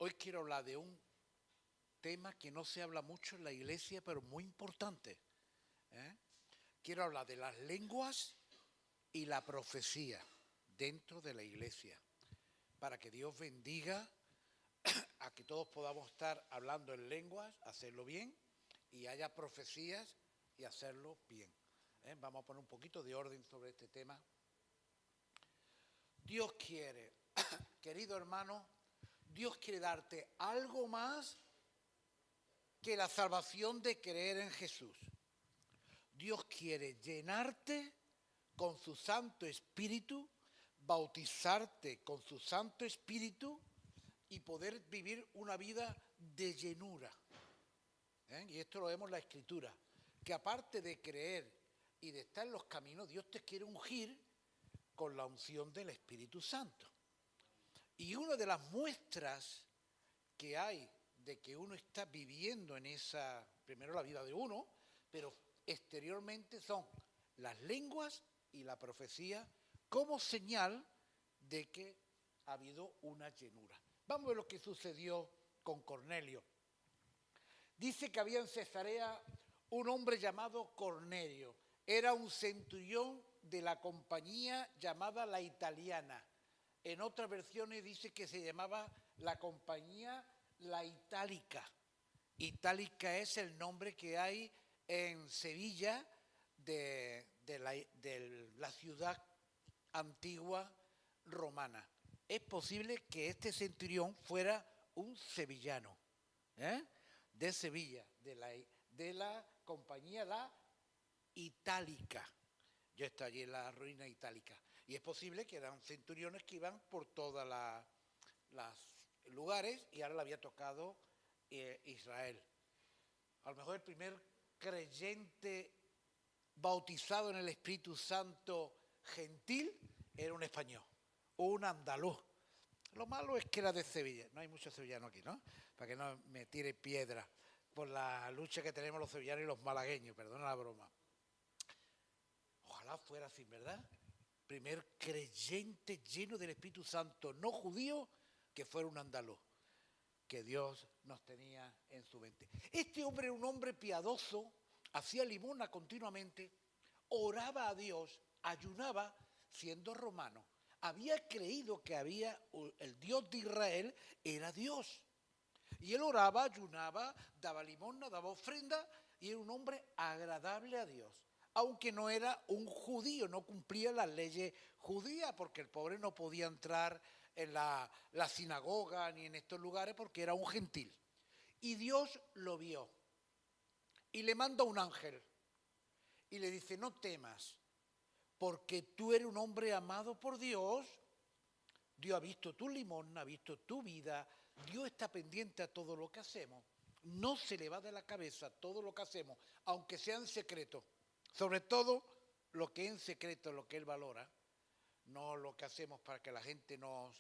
Hoy quiero hablar de un tema que no se habla mucho en la iglesia, pero muy importante. Quiero hablar de las lenguas y la profecía dentro de la iglesia, para que Dios bendiga a que todos podamos estar hablando en lenguas, hacerlo bien, y haya profecías y hacerlo bien. Vamos a poner un poquito de orden sobre este tema. Dios quiere, querido hermano, Dios quiere darte algo más que la salvación de creer en Jesús. Dios quiere llenarte con su Santo Espíritu, bautizarte con su Santo Espíritu y poder vivir una vida de llenura. Y esto lo vemos en la Escritura, que aparte de creer y de estar en los caminos, Dios te quiere ungir con la unción del Espíritu Santo. Y una de las muestras que hay de que uno está viviendo en esa, primero la vida de uno, pero exteriormente son las lenguas y la profecía como señal de que ha habido una llenura. Vamos a ver lo que sucedió con Cornelio. Dice que había en Cesarea un hombre llamado Cornelio. Era un centurión de la compañía llamada La Italiana. En otras versiones dice que se llamaba la compañía La Itálica. Itálica es el nombre que hay en Sevilla de la ciudad antigua romana. Es posible que este centurión fuera un sevillano, de Sevilla, de la compañía La Itálica. Yo estoy allí en la ruina itálica. Y es posible que eran centuriones que iban por todos los lugares y ahora le había tocado Israel. A lo mejor el primer creyente bautizado en el Espíritu Santo gentil era un español, un andaluz. Lo malo es que era de Sevilla. No hay muchos sevillanos aquí, ¿no? Para que no me tire piedra por la lucha que tenemos los sevillanos y los malagueños, perdona la broma. Ojalá fuera así, ¿verdad? Primer creyente lleno del Espíritu Santo, no judío, que fuera un andaluz, que Dios nos tenía en su mente. Este hombre era un hombre piadoso, hacía limosna continuamente, oraba a Dios, ayunaba, siendo romano. Había creído que el Dios de Israel era Dios. Y él oraba, ayunaba, daba limosna, daba ofrenda, y era un hombre agradable a Dios. Aunque no era un judío, no cumplía las leyes judías, porque el pobre no podía entrar en la sinagoga ni en estos lugares porque era un gentil. Y Dios lo vio y le manda un ángel y le dice: no temas, porque tú eres un hombre amado por Dios. Dios ha visto tu limosna, ha visto tu vida, Dios está pendiente a todo lo que hacemos. No se le va de la cabeza todo lo que hacemos, aunque sea en secreto. Sobre todo lo que es en secreto, lo que Él valora, no lo que hacemos para que la gente nos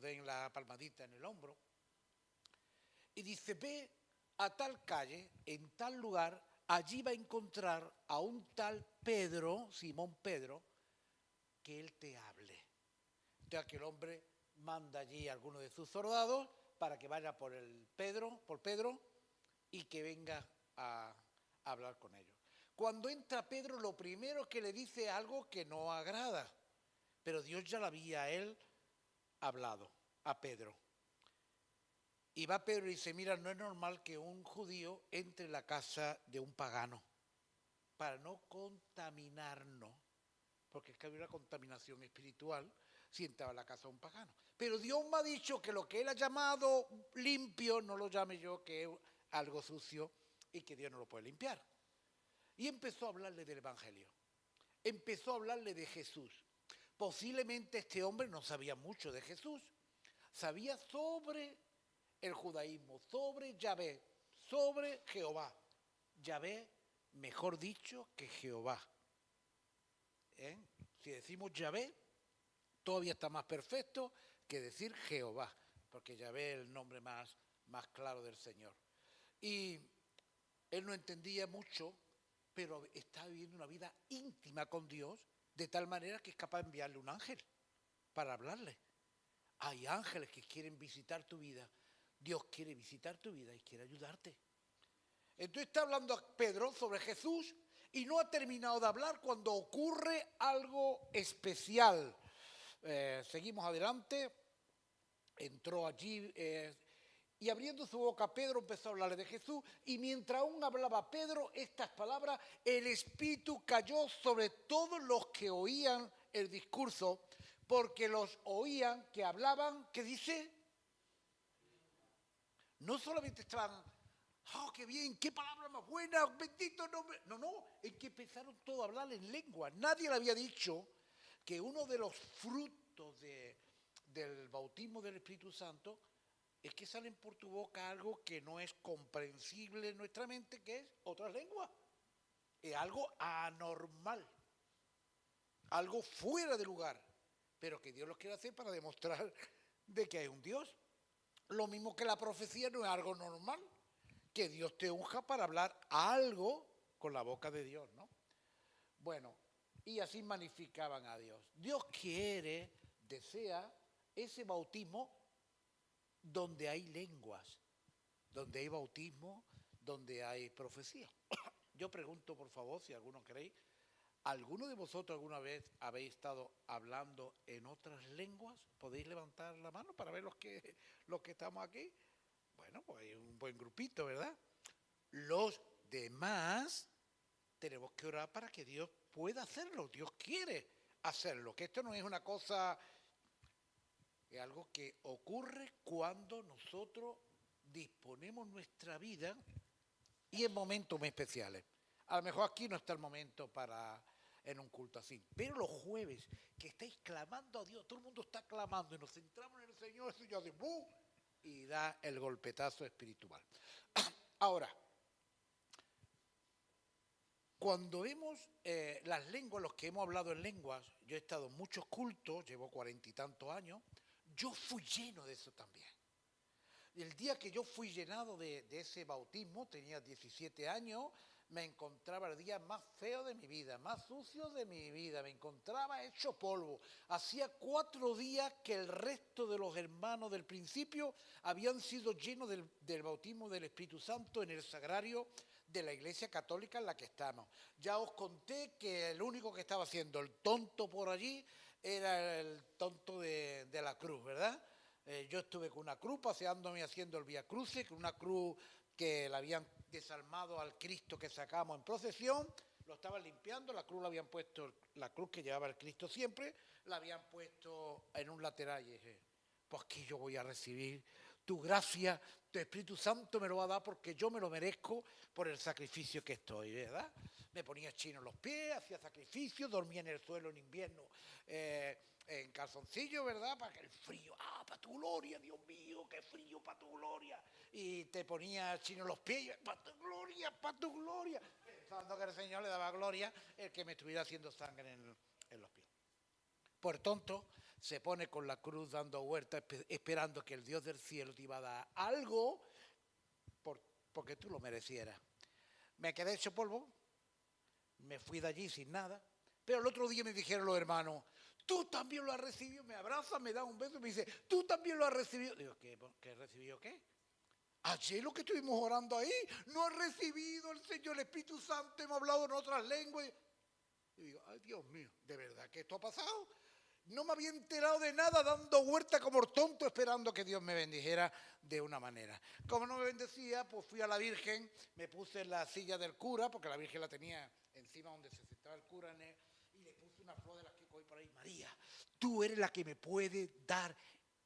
den la palmadita en el hombro. Y dice: ve a tal calle, en tal lugar, allí va a encontrar a un tal Pedro, Simón Pedro, que él te hable. Entonces aquel hombre manda allí a alguno de sus soldados para que vaya por Pedro y que venga a hablar con ellos. Cuando entra Pedro, lo primero que le dice es algo que no agrada, pero Dios ya lo había a él hablado, a Pedro. Y va Pedro y dice: mira, no es normal que un judío entre en la casa de un pagano para no contaminarnos, porque es que había una contaminación espiritual si entraba en la casa de un pagano. Pero Dios me ha dicho que lo que Él ha llamado limpio, no lo llame yo, que es algo sucio y que Dios no lo puede limpiar. Y empezó a hablarle del Evangelio, empezó a hablarle de Jesús. Posiblemente este hombre no sabía mucho de Jesús, sabía sobre el judaísmo, sobre Yahvé, sobre Jehová. Yahvé, mejor dicho, que Jehová. Si decimos Yahvé, todavía está más perfecto que decir Jehová, porque Yahvé es el nombre más claro del Señor. Y él no entendía mucho, pero estaba viviendo una vida íntima con Dios, de tal manera que es capaz de enviarle un ángel para hablarle. Hay ángeles que quieren visitar tu vida. Dios quiere visitar tu vida y quiere ayudarte. Entonces está hablando Pedro sobre Jesús y no ha terminado de hablar cuando ocurre algo especial. Seguimos adelante. Entró allí y abriendo su boca Pedro empezó a hablarle de Jesús y mientras aún hablaba Pedro estas palabras, el Espíritu cayó sobre todos los que oían el discurso, porque los oían que hablaban, ¿qué dice? No solamente estaban, ¡oh, qué bien! ¡Qué palabra más buena! ¡Bendito nombre! No, es que empezaron todos a hablar en lengua. Nadie le había dicho que uno de los frutos del bautismo del Espíritu Santo es que salen por tu boca algo que no es comprensible en nuestra mente, que es otra lengua. Es algo anormal, algo fuera de lugar, pero que Dios lo quiere hacer para demostrar de que hay un Dios. Lo mismo que la profecía no es algo normal, que Dios te unja para hablar algo con la boca de Dios, ¿no? Bueno, y así magnificaban a Dios. Dios quiere, desea ese bautismo donde hay lenguas, donde hay bautismo, donde hay profecía. Yo pregunto, por favor, si alguno queréis, ¿alguno de vosotros alguna vez habéis estado hablando en otras lenguas? ¿Podéis levantar la mano para ver los que estamos aquí? Bueno, pues hay un buen grupito, ¿verdad? Los demás tenemos que orar para que Dios pueda hacerlo. Dios quiere hacerlo, que esto no es una cosa, es algo que ocurre cuando nosotros disponemos nuestra vida y en momentos muy especiales. A lo mejor aquí no está el momento para en un culto así, pero los jueves que estáis clamando a Dios, todo el mundo está clamando y nos centramos en el Señor, el Señor hace ¡bum! Y da el golpetazo espiritual. Ahora, cuando vemos las lenguas, los que hemos hablado en lenguas, yo he estado en muchos cultos, llevo 40 y tantos años, yo fui lleno de eso también. El día que yo fui llenado de ese bautismo, tenía 17 años, me encontraba el día más feo de mi vida, más sucio de mi vida, me encontraba hecho polvo. Hacía 4 días que el resto de los hermanos del principio habían sido llenos del bautismo del Espíritu Santo en el sagrario de la Iglesia Católica en la que estamos. Ya os conté que el único que estaba haciendo el tonto por allí era el tonto de la cruz, ¿verdad? Yo estuve con una cruz paseándome haciendo el Vía Crucis, con una cruz que la habían desarmado al Cristo que sacamos en procesión, lo estaban limpiando, la cruz la habían puesto, la cruz que llevaba el Cristo siempre, la habían puesto en un lateral y dije, pues que yo voy a recibir tu gracia, tu Espíritu Santo me lo va a dar porque yo me lo merezco por el sacrificio que estoy, ¿verdad? Me ponía chino en los pies, hacía sacrificio, dormía en el suelo en invierno, en calzoncillo, ¿verdad? Para que el frío, para tu gloria, Dios mío, qué frío para tu gloria. Y te ponía chino en los pies, para tu gloria, pensando que el Señor le daba gloria el que me estuviera haciendo sangre en los pies. Por tonto, se pone con la cruz dando vueltas, esperando que el Dios del cielo te iba a dar algo porque tú lo merecieras. Me quedé hecho polvo, me fui de allí sin nada, pero el otro día me dijeron los hermanos, tú también lo has recibido, me abraza, me da un beso y me dice, tú también lo has recibido. Digo, ¿qué recibido qué? Ayer lo que estuvimos orando ahí, no ha recibido el Señor, el Espíritu Santo, hemos hablado en otras lenguas. Y digo, ay Dios mío, ¿de verdad que esto ha pasado? No me había enterado de nada, dando vuelta como tonto, esperando que Dios me bendijera de una manera. Como no me bendecía, pues fui a la Virgen, me puse en la silla del cura, porque la Virgen la tenía encima donde se sentaba el cura, y le puse una flor de las que cogí por ahí. María, tú eres la que me puede dar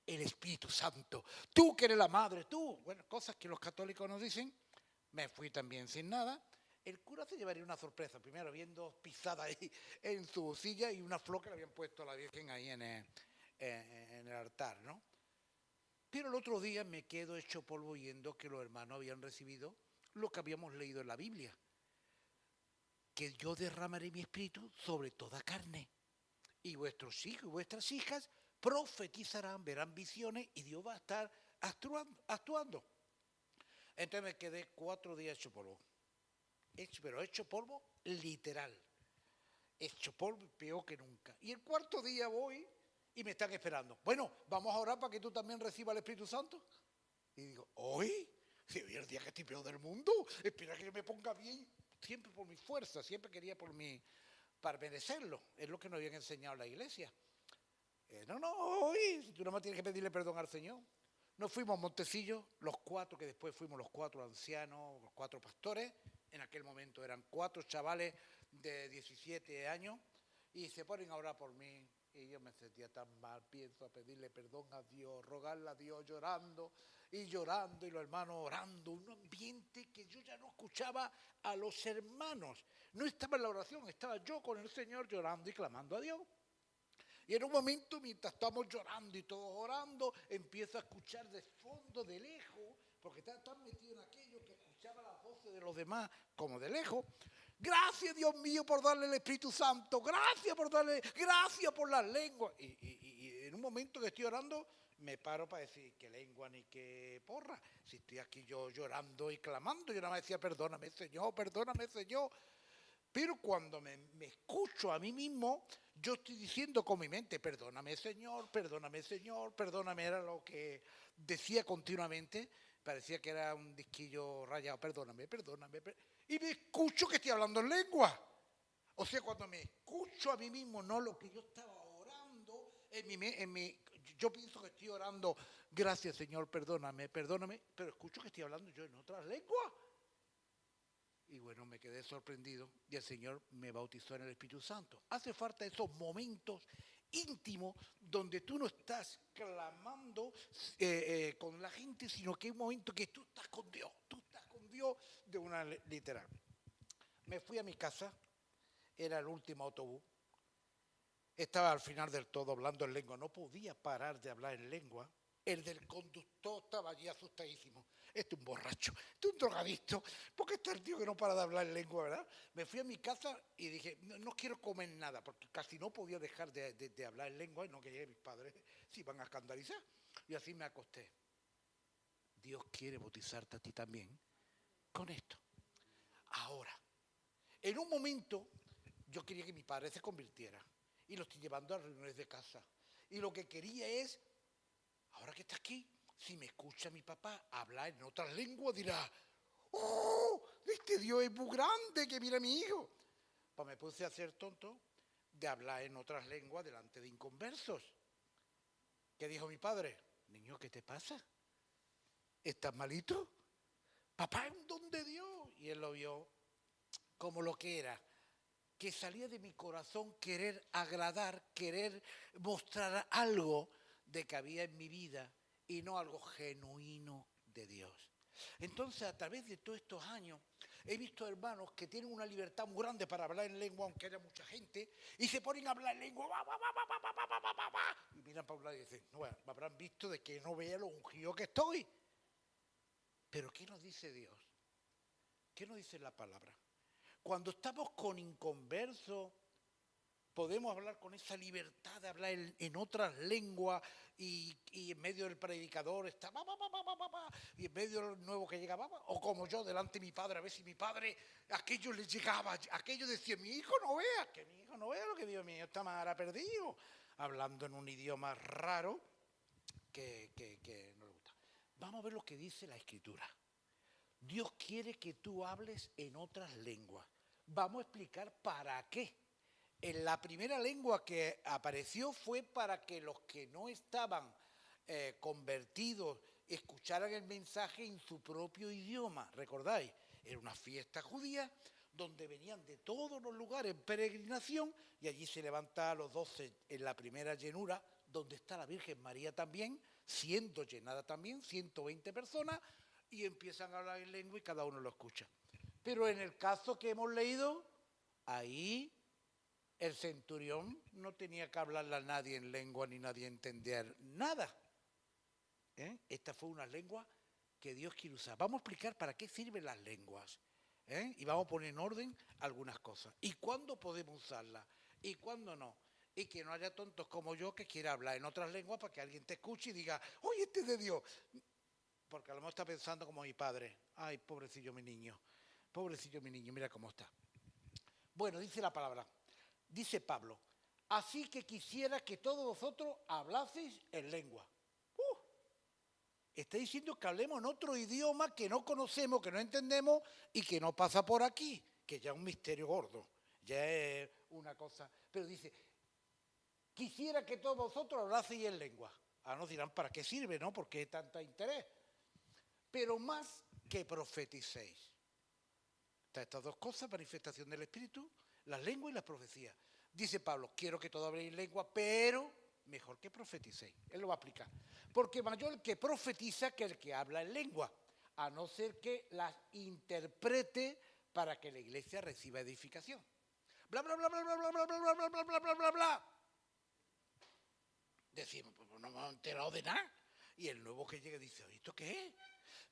el Espíritu Santo. Tú que eres la madre, tú. Bueno, cosas que los católicos nos dicen. Me fui también sin nada. El cura se llevaría una sorpresa, primero viendo pisada ahí en su silla y una flor que le habían puesto a la Virgen ahí en el altar, ¿no? Pero el otro día me quedo hecho polvo oyendo que los hermanos habían recibido lo que habíamos leído en la Biblia, que yo derramaré mi espíritu sobre toda carne, y vuestros hijos y vuestras hijas profetizarán, verán visiones y Dios va a estar actuando. Entonces me quedé 4 días hecho polvo. Pero hecho polvo literal, hecho polvo peor que nunca. Y el 4.º día voy y me están esperando. Bueno, vamos a orar para que tú también recibas el Espíritu Santo. Y digo, ¿hoy? Si hoy es el día que estoy peor del mundo, espera que yo me ponga bien, siempre por mi fuerza, siempre quería para merecerlo. Es lo que nos habían enseñado en la iglesia. No, hoy, si tú no más tienes que pedirle perdón al Señor. Nos fuimos a Montecillo, los cuatro, que después fuimos los cuatro ancianos, los cuatro pastores. En aquel momento eran 4 chavales de 17 años y se ponen a orar por mí. Y yo me sentía tan mal, pienso a pedirle perdón a Dios, rogarle a Dios, llorando y los hermanos orando. Un ambiente que yo ya no escuchaba a los hermanos. No estaba en la oración, estaba yo con el Señor llorando y clamando a Dios. Y en un momento, mientras estamos llorando y todos orando, empiezo a escuchar de fondo, de lejos, porque estaba tan metido en aquello que escuchaba las voces de los demás como de lejos. Gracias, Dios mío, por darle el Espíritu Santo. Gracias por las lenguas. Y en un momento que estoy orando, me paro para decir qué lengua ni qué porra. Si estoy aquí yo llorando y clamando, yo nada más decía, perdóname, Señor, perdóname, Señor. Pero cuando me escucho a mí mismo, yo estoy diciendo con mi mente, perdóname Señor, perdóname Señor, perdóname, era lo que decía continuamente, parecía que era un disquillo rayado, perdóname. Y me escucho que estoy hablando en lengua. O sea, cuando me escucho a mí mismo, no lo que yo estaba orando, yo pienso que estoy orando, gracias Señor, perdóname, pero escucho que estoy hablando yo en otras lenguas. Y bueno, me quedé sorprendido y el Señor me bautizó en el Espíritu Santo. Hace falta esos momentos íntimos donde tú no estás clamando con la gente, sino que es un momento que tú estás con Dios de una literal. Me fui a mi casa, era el último autobús, estaba al final del todo hablando en lengua, no podía parar de hablar en lengua. El del conductor estaba allí asustadísimo. Este es un borracho, este es un drogadicto. ¿Por qué está el tío que no para de hablar en lengua, verdad? Me fui a mi casa y dije, no quiero comer nada, porque casi no podía dejar de hablar en lengua y no quería que mis padres se iban a escandalizar. Y así me acosté. Dios quiere bautizarte a ti también con esto. Ahora, en un momento, yo quería que mi padre se convirtiera y lo estoy llevando a reuniones de casa. Y lo que quería es, ahora que está aquí, si me escucha mi papá hablar en otras lenguas, dirá, ¡oh! Este Dios es muy grande, que mira a mi hijo. Pues me puse a hacer tonto de hablar en otras lenguas delante de inconversos. ¿Qué dijo mi padre? Niño, ¿qué te pasa? ¿Estás malito? Papá es un don de Dios. Y él lo vio como lo que era, que salía de mi corazón querer agradar, querer mostrar algo de que había en mi vida y no algo genuino de Dios. Entonces, a través de todos estos años, he visto hermanos que tienen una libertad muy grande para hablar en lengua, aunque haya mucha gente, y se ponen a hablar en lengua, y miran para un lado y dicen, no, bueno, me habrán visto de que no vea lo ungido que estoy. Pero ¿qué nos dice Dios? ¿Qué nos dice la palabra? Cuando estamos con inconversos, podemos hablar con esa libertad de hablar en otras lenguas y en medio del predicador está y en medio del nuevo que llega o como yo delante de mi padre, a ver si mi padre aquello le llegaba, aquello decía, mi hijo no vea, que mi hijo no vea lo que Dios mío está más perdido, hablando en un idioma raro que no le gusta. Vamos a ver lo que dice la Escritura. Dios quiere que tú hables en otras lenguas. Vamos a explicar para qué. En la primera lengua que apareció fue para que los que no estaban convertidos escucharan el mensaje en su propio idioma. ¿Recordáis? Era una fiesta judía donde venían de todos los lugares en peregrinación y allí se levantaban los 12 en la primera llenura, donde está la Virgen María también, siendo llenada también, 120 personas, y empiezan a hablar en lengua y cada uno lo escucha. Pero en el caso que hemos leído, ahí el centurión no tenía que hablarle a nadie en lengua ni nadie entender nada. Esta fue una lengua que Dios quiere usar. Vamos a explicar para qué sirven las lenguas. Y vamos a poner en orden algunas cosas. ¿Y cuándo podemos usarlas? ¿Y cuándo no? Y que no haya tontos como yo que quiera hablar en otras lenguas para que alguien te escuche y diga, oye, este es de Dios. Porque a lo mejor está pensando como mi padre. Ay, pobrecillo mi niño, mira cómo está. Bueno, dice la palabra, dice Pablo, así que quisiera que todos vosotros hablaseis en lengua. Está diciendo que hablemos en otro idioma que no conocemos, que no entendemos y que no pasa por aquí, que ya es un misterio gordo, ya es una cosa. Pero dice, quisiera que todos vosotros hablaseis en lengua. Ahora nos dirán, ¿para qué sirve, no? ¿Por qué tanta interés? Pero más que profeticéis. Estas dos cosas, manifestación del Espíritu, las lenguas y las profecías. Dice Pablo, quiero que todos habléis lengua, pero mejor que profeticéis. Él lo va a explicar. Porque mayor el que profetiza que el que habla en lengua, a no ser que las interprete para que la iglesia reciba edificación. Bla, bla, bla, bla, bla, bla, bla, bla, bla, bla, bla, bla, bla, bla. Decimos, pues no me hemos enterado de nada. Y el nuevo que llega dice, ¿esto qué es?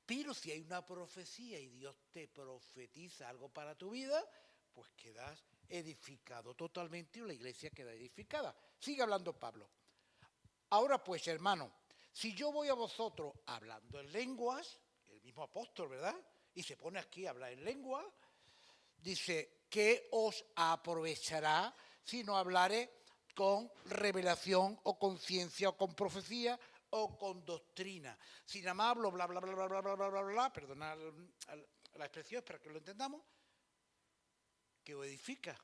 Pero si hay una profecía y Dios te profetiza algo para tu vida, pues quedas edificado totalmente o la iglesia queda edificada. Sigue hablando Pablo. Ahora pues, hermano, si yo voy a vosotros hablando en lenguas, el mismo apóstol, ¿verdad? Y se pone aquí a hablar en lengua, dice, ¿qué os aprovechará si no hablare con revelación o con ciencia o con profecía o con doctrina? Si nada más hablo bla, bla, bla, bla, bla, bla, bla, bla, bla, perdonad la expresión, espero que lo entendamos, que os edifica.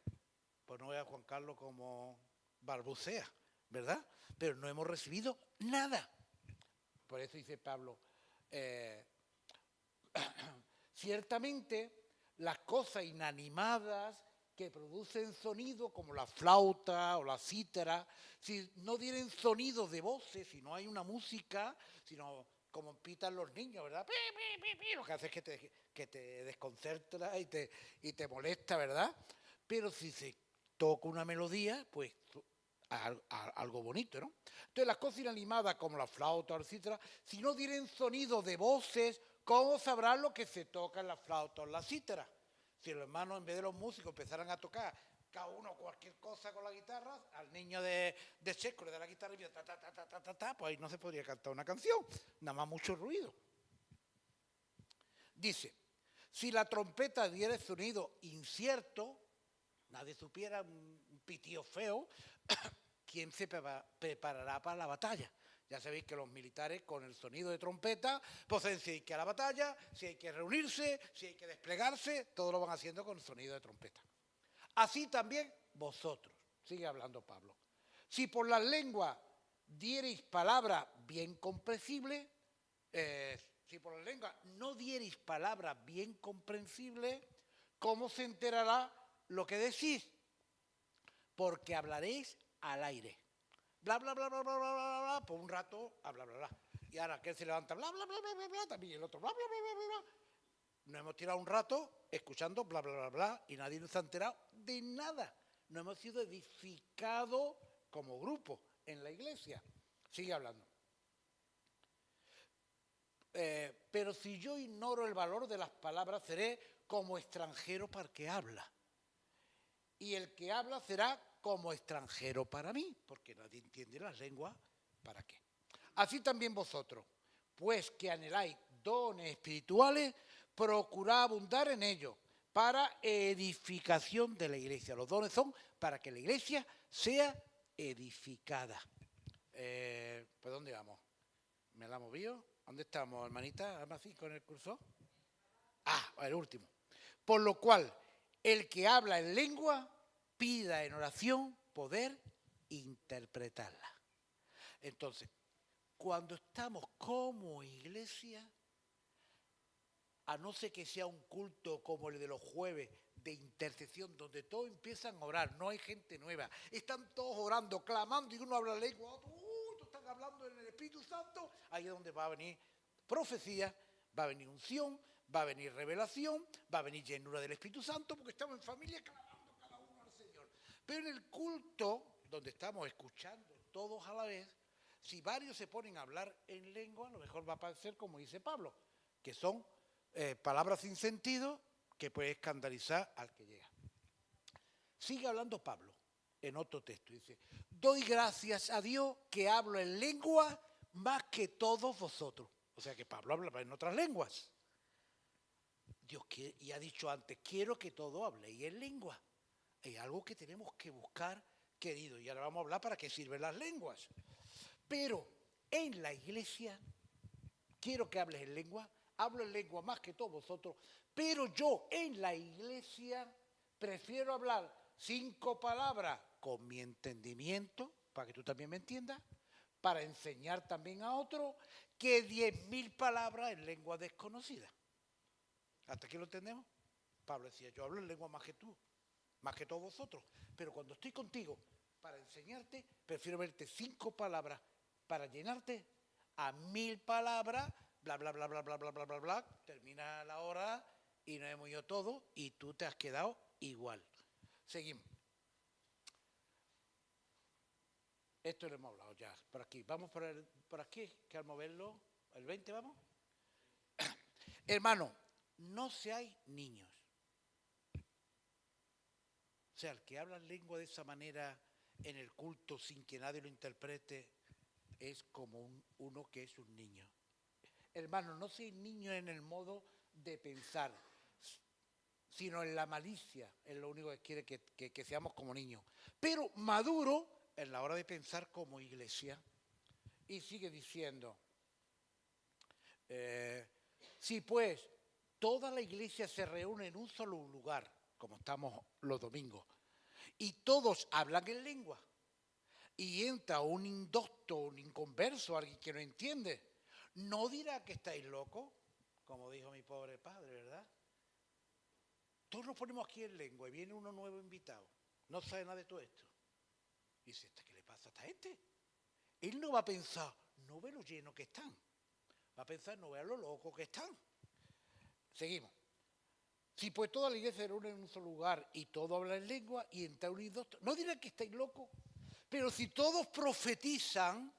Pues no voy a Juan Carlos como balbucea, ¿verdad? Pero no hemos recibido nada. Por eso dice Pablo, ciertamente las cosas inanimadas que producen sonido, como la flauta o la cítara, si no tienen sonidos de voces, si no hay una música, sino como pitan los niños, ¿verdad? ¡Pi, pi, pi, pi! Lo que hace es que te desconcerta y te molesta, ¿verdad? Pero si se toca una melodía, pues algo bonito, ¿no? Entonces las cosas inanimadas como la flauta o la cítara, si no tienen sonido de voces, ¿cómo sabrán lo que se toca en la flauta o en la cítara? Si los hermanos, en vez de los músicos, empezaran a tocar cada uno cualquier cosa con la guitarra, al niño de Checo le da la guitarra y empieza ta, ta, ta, ta, ta, ta, ta, pues ahí no se podría cantar una canción, nada más mucho ruido. Dice, si la trompeta diera sonido incierto, nadie supiera, un pitío feo, ¿quién se preparará para la batalla? Ya sabéis que los militares con el sonido de trompeta, pues si hay que ir a la batalla, si hay que reunirse, si hay que desplegarse, todo lo van haciendo con el sonido de trompeta. Así también vosotros, sigue hablando Pablo, si por la lengua diereis palabra bien comprensible, si por la lengua no diereis palabra bien comprensible, ¿cómo se enterará lo que decís? Porque hablaréis al aire. Bla, bla, bla, bla, bla, bla, bla, bla, por un rato, bla, bla, bla. Y ahora aquel se levanta, bla, bla, bla, bla, bla, bla, también el otro, bla, bla, bla, bla, bla, bla. Nos hemos tirado un rato escuchando bla, bla, bla, bla, y nadie nos ha enterado de nada. No hemos sido edificados como grupo en la iglesia. Sigue hablando. Pero si yo ignoro el valor de las palabras, seré como extranjero para el que habla. Y el que habla será como extranjero para mí, porque nadie entiende las lenguas, ¿para qué? Así también vosotros, pues que anheláis dones espirituales, procurad abundar en ellos para edificación de la iglesia. Los dones son para que la iglesia sea edificada. ¿Pues dónde vamos? ¿Me la ha movido? ¿Dónde estamos, hermanita? ¿Algo así con el cursor? El último. Por lo cual, el que habla en lengua, pida en oración poder interpretarla. Entonces, cuando estamos como iglesia, a no ser que sea un culto como el de los jueves de intercesión, donde todos empiezan a orar, no hay gente nueva, están todos orando, clamando y uno habla lengua, otro, están hablando en el Espíritu Santo, ahí es donde va a venir profecía, va a venir unción, va a venir revelación, va a venir llenura del Espíritu Santo, porque estamos en familia clamando cada uno al Señor. Pero en el culto, donde estamos escuchando todos a la vez, si varios se ponen a hablar en lengua, a lo mejor va a parecer como dice Pablo, que son palabras sin sentido que puede escandalizar al que llega. Sigue hablando Pablo en otro texto, dice, doy gracias a Dios que hablo en lengua más que todos vosotros. O sea que Pablo habla en otras lenguas. Dios quiere, y ha dicho antes, quiero que todos habléis en lengua. Es algo que tenemos que buscar, querido, y ahora vamos a hablar para qué sirven las lenguas. Pero en la iglesia quiero que hables en lengua, hablo en lengua más que todos vosotros, pero yo en la iglesia prefiero hablar 5 palabras con mi entendimiento, para que tú también me entiendas, para enseñar también a otros, que 10.000 palabras en lengua desconocida. ¿Hasta aquí lo entendemos? Pablo decía, yo hablo en lengua más que tú, más que todos vosotros, pero cuando estoy contigo para enseñarte, prefiero verte 5 palabras para llenarte a 1.000 palabras, bla, bla, bla, bla, bla, bla, bla, bla, bla, termina la hora y nos hemos ido todo y tú te has quedado igual. Seguimos. Esto lo hemos hablado ya, por aquí. Vamos por aquí, que al moverlo, el 20 vamos. Hermano, no seáis niños. O sea, el que habla lengua de esa manera en el culto sin que nadie lo interprete es como uno que es un niño. Hermano, no seáis niños en el modo de pensar, sino en la malicia, es lo único que quiere que seamos como niños. Pero maduro en la hora de pensar como iglesia. Y sigue diciendo, si pues toda la iglesia se reúne en un solo lugar, como estamos los domingos, y todos hablan en lengua, y entra un indocto, un inconverso, alguien que no entiende, ¿no dirá que estáis locos? Como dijo mi pobre padre, ¿verdad? Todos nos ponemos aquí en lengua y viene uno nuevo invitado, no sabe nada de todo esto. Y dice, ¿qué le pasa a esta gente? Él no va a pensar, no ve lo lleno que están. Va a pensar, no vea lo loco que están. Seguimos. Si pues toda la iglesia se reúne en un solo lugar y todos hablan en lengua y entra un indocto, no dirán que estáis locos, pero si todos profetizan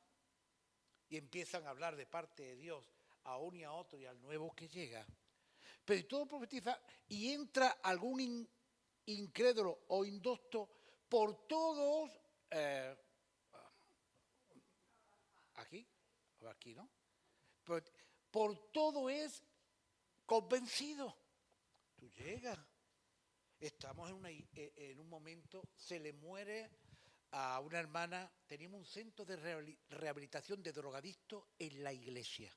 y empiezan a hablar de parte de Dios a uno y a otro y al nuevo que llega, pero si todos profetizan y entra algún incrédulo o indocto, por todos, aquí, ¿no? Por todo es convencido. Tú llegas. Estamos en un momento, se le muere a una hermana, teníamos un centro de rehabilitación de drogadictos en la iglesia.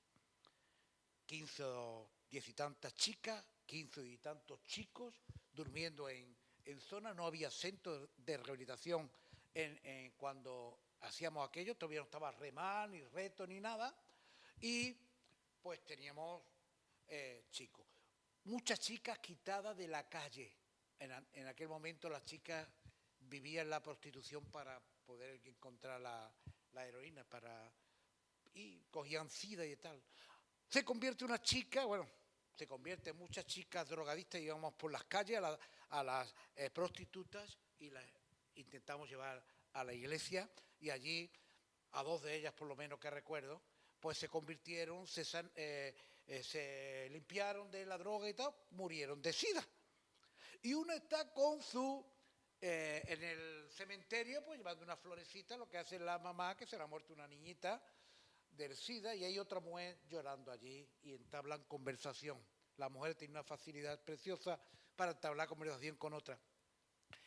15 o 10 y tantas chicas, 15 y tantos chicos durmiendo en zona, no había centro de rehabilitación cuando hacíamos aquello, todavía no estaba REMAN, ni reto, ni nada, y pues teníamos chicos. Muchas chicas quitadas de la calle. En aquel momento las chicas vivían la prostitución para poder encontrar la heroína, y cogían sida y tal. Se convierte una chica, se convierte en muchas chicas drogadistas, íbamos por las calles a las prostitutas y las intentamos llevar a la iglesia y allí, a 2 de ellas por lo menos que recuerdo, pues se convirtieron, se limpiaron de la droga y tal, murieron de sida. Y una está con en el cementerio, pues llevando una florecita, lo que hace la mamá, que se le ha muerto una niñita del SIDA, y hay otra mujer llorando allí y entablan conversación. La mujer tiene una facilidad preciosa para entablar conversación con otra.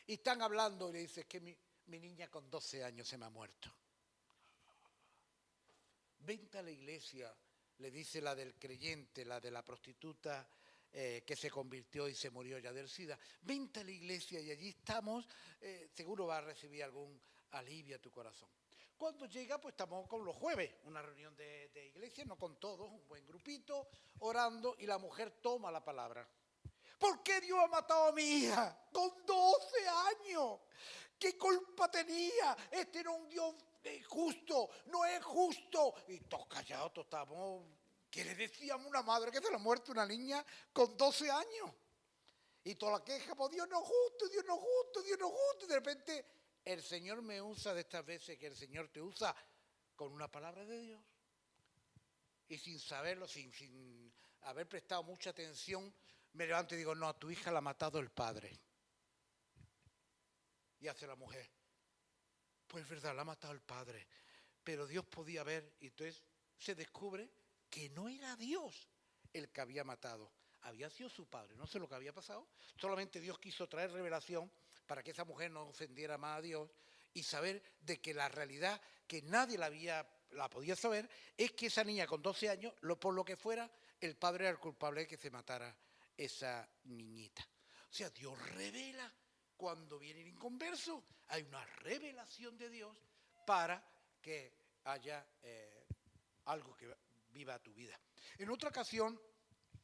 Y están hablando y le dice, es que mi niña con 12 años se me ha muerto. Vente a la iglesia, le dice la del creyente, la de la prostituta que se convirtió y se murió ya del SIDA. Vente a la iglesia y allí estamos, seguro va a recibir algún alivio a tu corazón. Cuando llega, pues estamos con los jueves, una reunión de iglesia, no con todos, un buen grupito, orando, y la mujer toma la palabra. ¿Por qué Dios ha matado a mi hija? Con 12 años. ¿Qué culpa tenía? Este era un Dios justo, no es justo. Y todos callados, todos estábamos. ¿Qué le decíamos a una madre que se le ha muerto una niña con 12 años? Y toda la queja, pues Dios no es justo, Dios no es justo, Dios no es justo. Y de repente el Señor me usa de estas veces que el Señor te usa con una palabra de Dios. Y sin saberlo, sin haber prestado mucha atención, me levanto y digo, no, a tu hija la ha matado el padre. Y hace la mujer, pues es verdad, la ha matado el padre. Pero Dios podía ver, y entonces se descubre que no era Dios el que había matado. Había sido su padre, no sé lo que había pasado. Solamente Dios quiso traer revelación para que esa mujer no ofendiera más a Dios y saber de que la realidad, que nadie la había la podía saber, es que esa niña con 12 años, por lo que fuera, el padre era el culpable de que se matara esa niñita. O sea, Dios revela cuando viene el inconverso, hay una revelación de Dios para que haya algo que viva tu vida. En otra ocasión,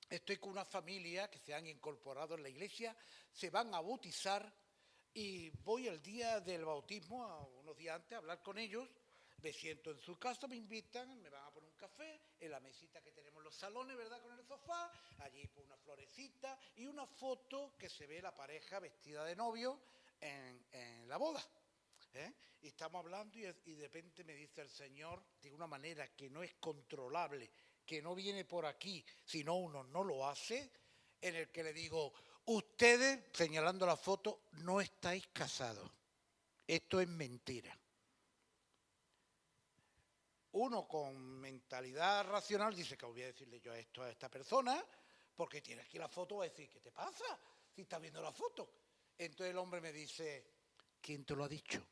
estoy con una familia que se han incorporado en la iglesia, se van a bautizar y voy el día del bautismo, unos días antes, a hablar con ellos. Me siento en su casa, me invitan, me van a poner un café, en la mesita que tenemos en los salones, ¿verdad?, con el sofá, allí pues una florecita y una foto que se ve la pareja vestida de novio en la boda. Y estamos hablando y de repente me dice el Señor, de una manera que no es controlable, que no viene por aquí, sino uno no lo hace, en el que le digo, ustedes, señalando la foto, no estáis casados. Esto es mentira. Uno con mentalidad racional dice que voy a decirle yo esto a esta persona, porque tiene aquí la foto, va a decir, ¿qué te pasa si estás viendo la foto? Entonces el hombre me dice, ¿quién te lo ha dicho?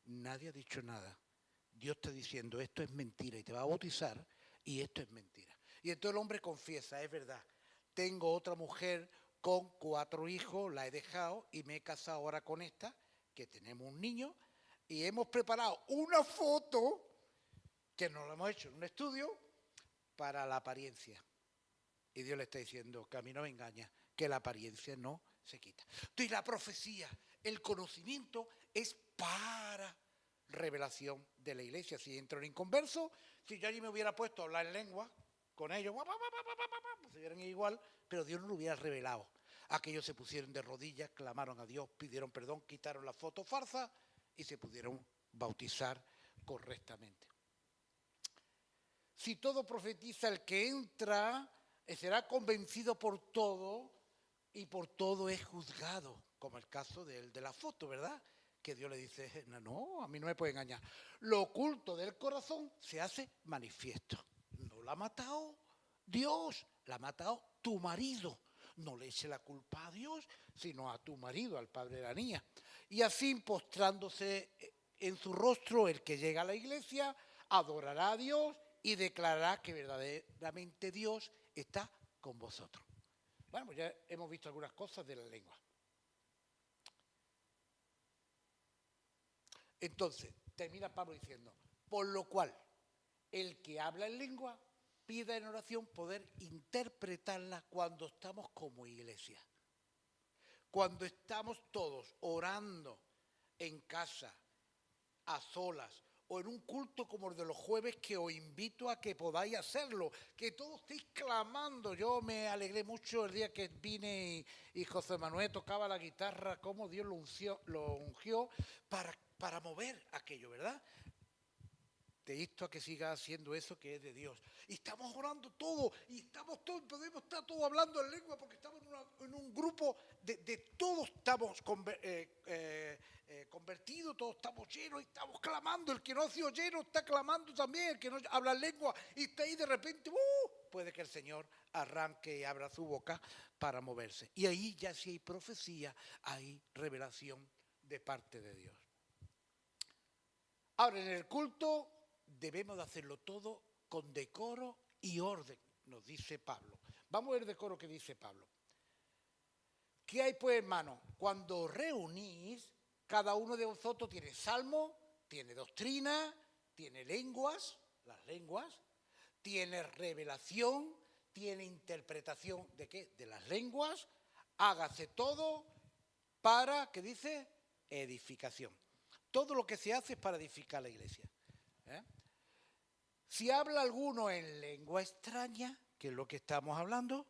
Nadie ha dicho nada. Dios está diciendo, esto es mentira y te va a bautizar y esto es mentira. Y entonces el hombre confiesa, es verdad, tengo otra mujer con 4 hijos, la he dejado y me he casado ahora con esta, que tenemos un niño, y hemos preparado una foto, que nos la hemos hecho en un estudio, para la apariencia. Y Dios le está diciendo que a mí no me engaña, que la apariencia no se quita. Entonces la profecía, el conocimiento es para revelación de la iglesia. Si entro en inconverso, si yo allí me hubiera puesto a hablar en lengua con ellos, pues se vieran igual, pero Dios no lo hubiera revelado. Aquellos se pusieron de rodillas, clamaron a Dios, pidieron perdón, quitaron la foto farsa y se pudieron bautizar correctamente. Si todo profetiza, el que entra será convencido por todo y por todo es juzgado, como el caso de la foto, ¿verdad? Que Dios le dice, no, a mí no me puede engañar. Lo oculto del corazón se hace manifiesto. No la ha matado Dios, la ha matado tu marido. No le eche la culpa a Dios, sino a tu marido, al padre de la niña. Y así, postrándose en su rostro, el que llega a la iglesia adorará a Dios y declarará que verdaderamente Dios está con vosotros. Bueno, pues ya hemos visto algunas cosas de la lengua. Entonces, termina Pablo diciendo, por lo cual, el que habla en lengua, pida en oración poder interpretarla cuando estamos como iglesia. Cuando estamos todos orando en casa, a solas, o en un culto como el de los jueves, que os invito a que podáis hacerlo, que todos estéis clamando. Yo me alegré mucho el día que vine y José Manuel tocaba la guitarra, cómo Dios lo ungió para mover aquello, ¿verdad? Te insto a que sigas haciendo eso que es de Dios. Y estamos orando todo, y estamos todos, podemos estar todos hablando en lengua, porque estamos en un grupo de todos estamos convertidos, todos estamos llenos y estamos clamando. El que no ha sido lleno está clamando también, el que no habla en lengua y está ahí de repente, puede que el Señor arranque y abra su boca para moverse. Y ahí ya si hay profecía, hay revelación de parte de Dios. Ahora, en el culto debemos de hacerlo todo con decoro y orden, nos dice Pablo. Vamos a ver el decoro que dice Pablo. ¿Qué hay pues, hermanos? Cuando reunís, cada uno de vosotros tiene salmo, tiene doctrina, tiene lenguas, las lenguas, tiene revelación, tiene interpretación ¿de qué? De las lenguas. Hágase todo para, ¿qué dice? Edificación. Todo lo que se hace es para edificar la iglesia. Si habla alguno en lengua extraña, que es lo que estamos hablando,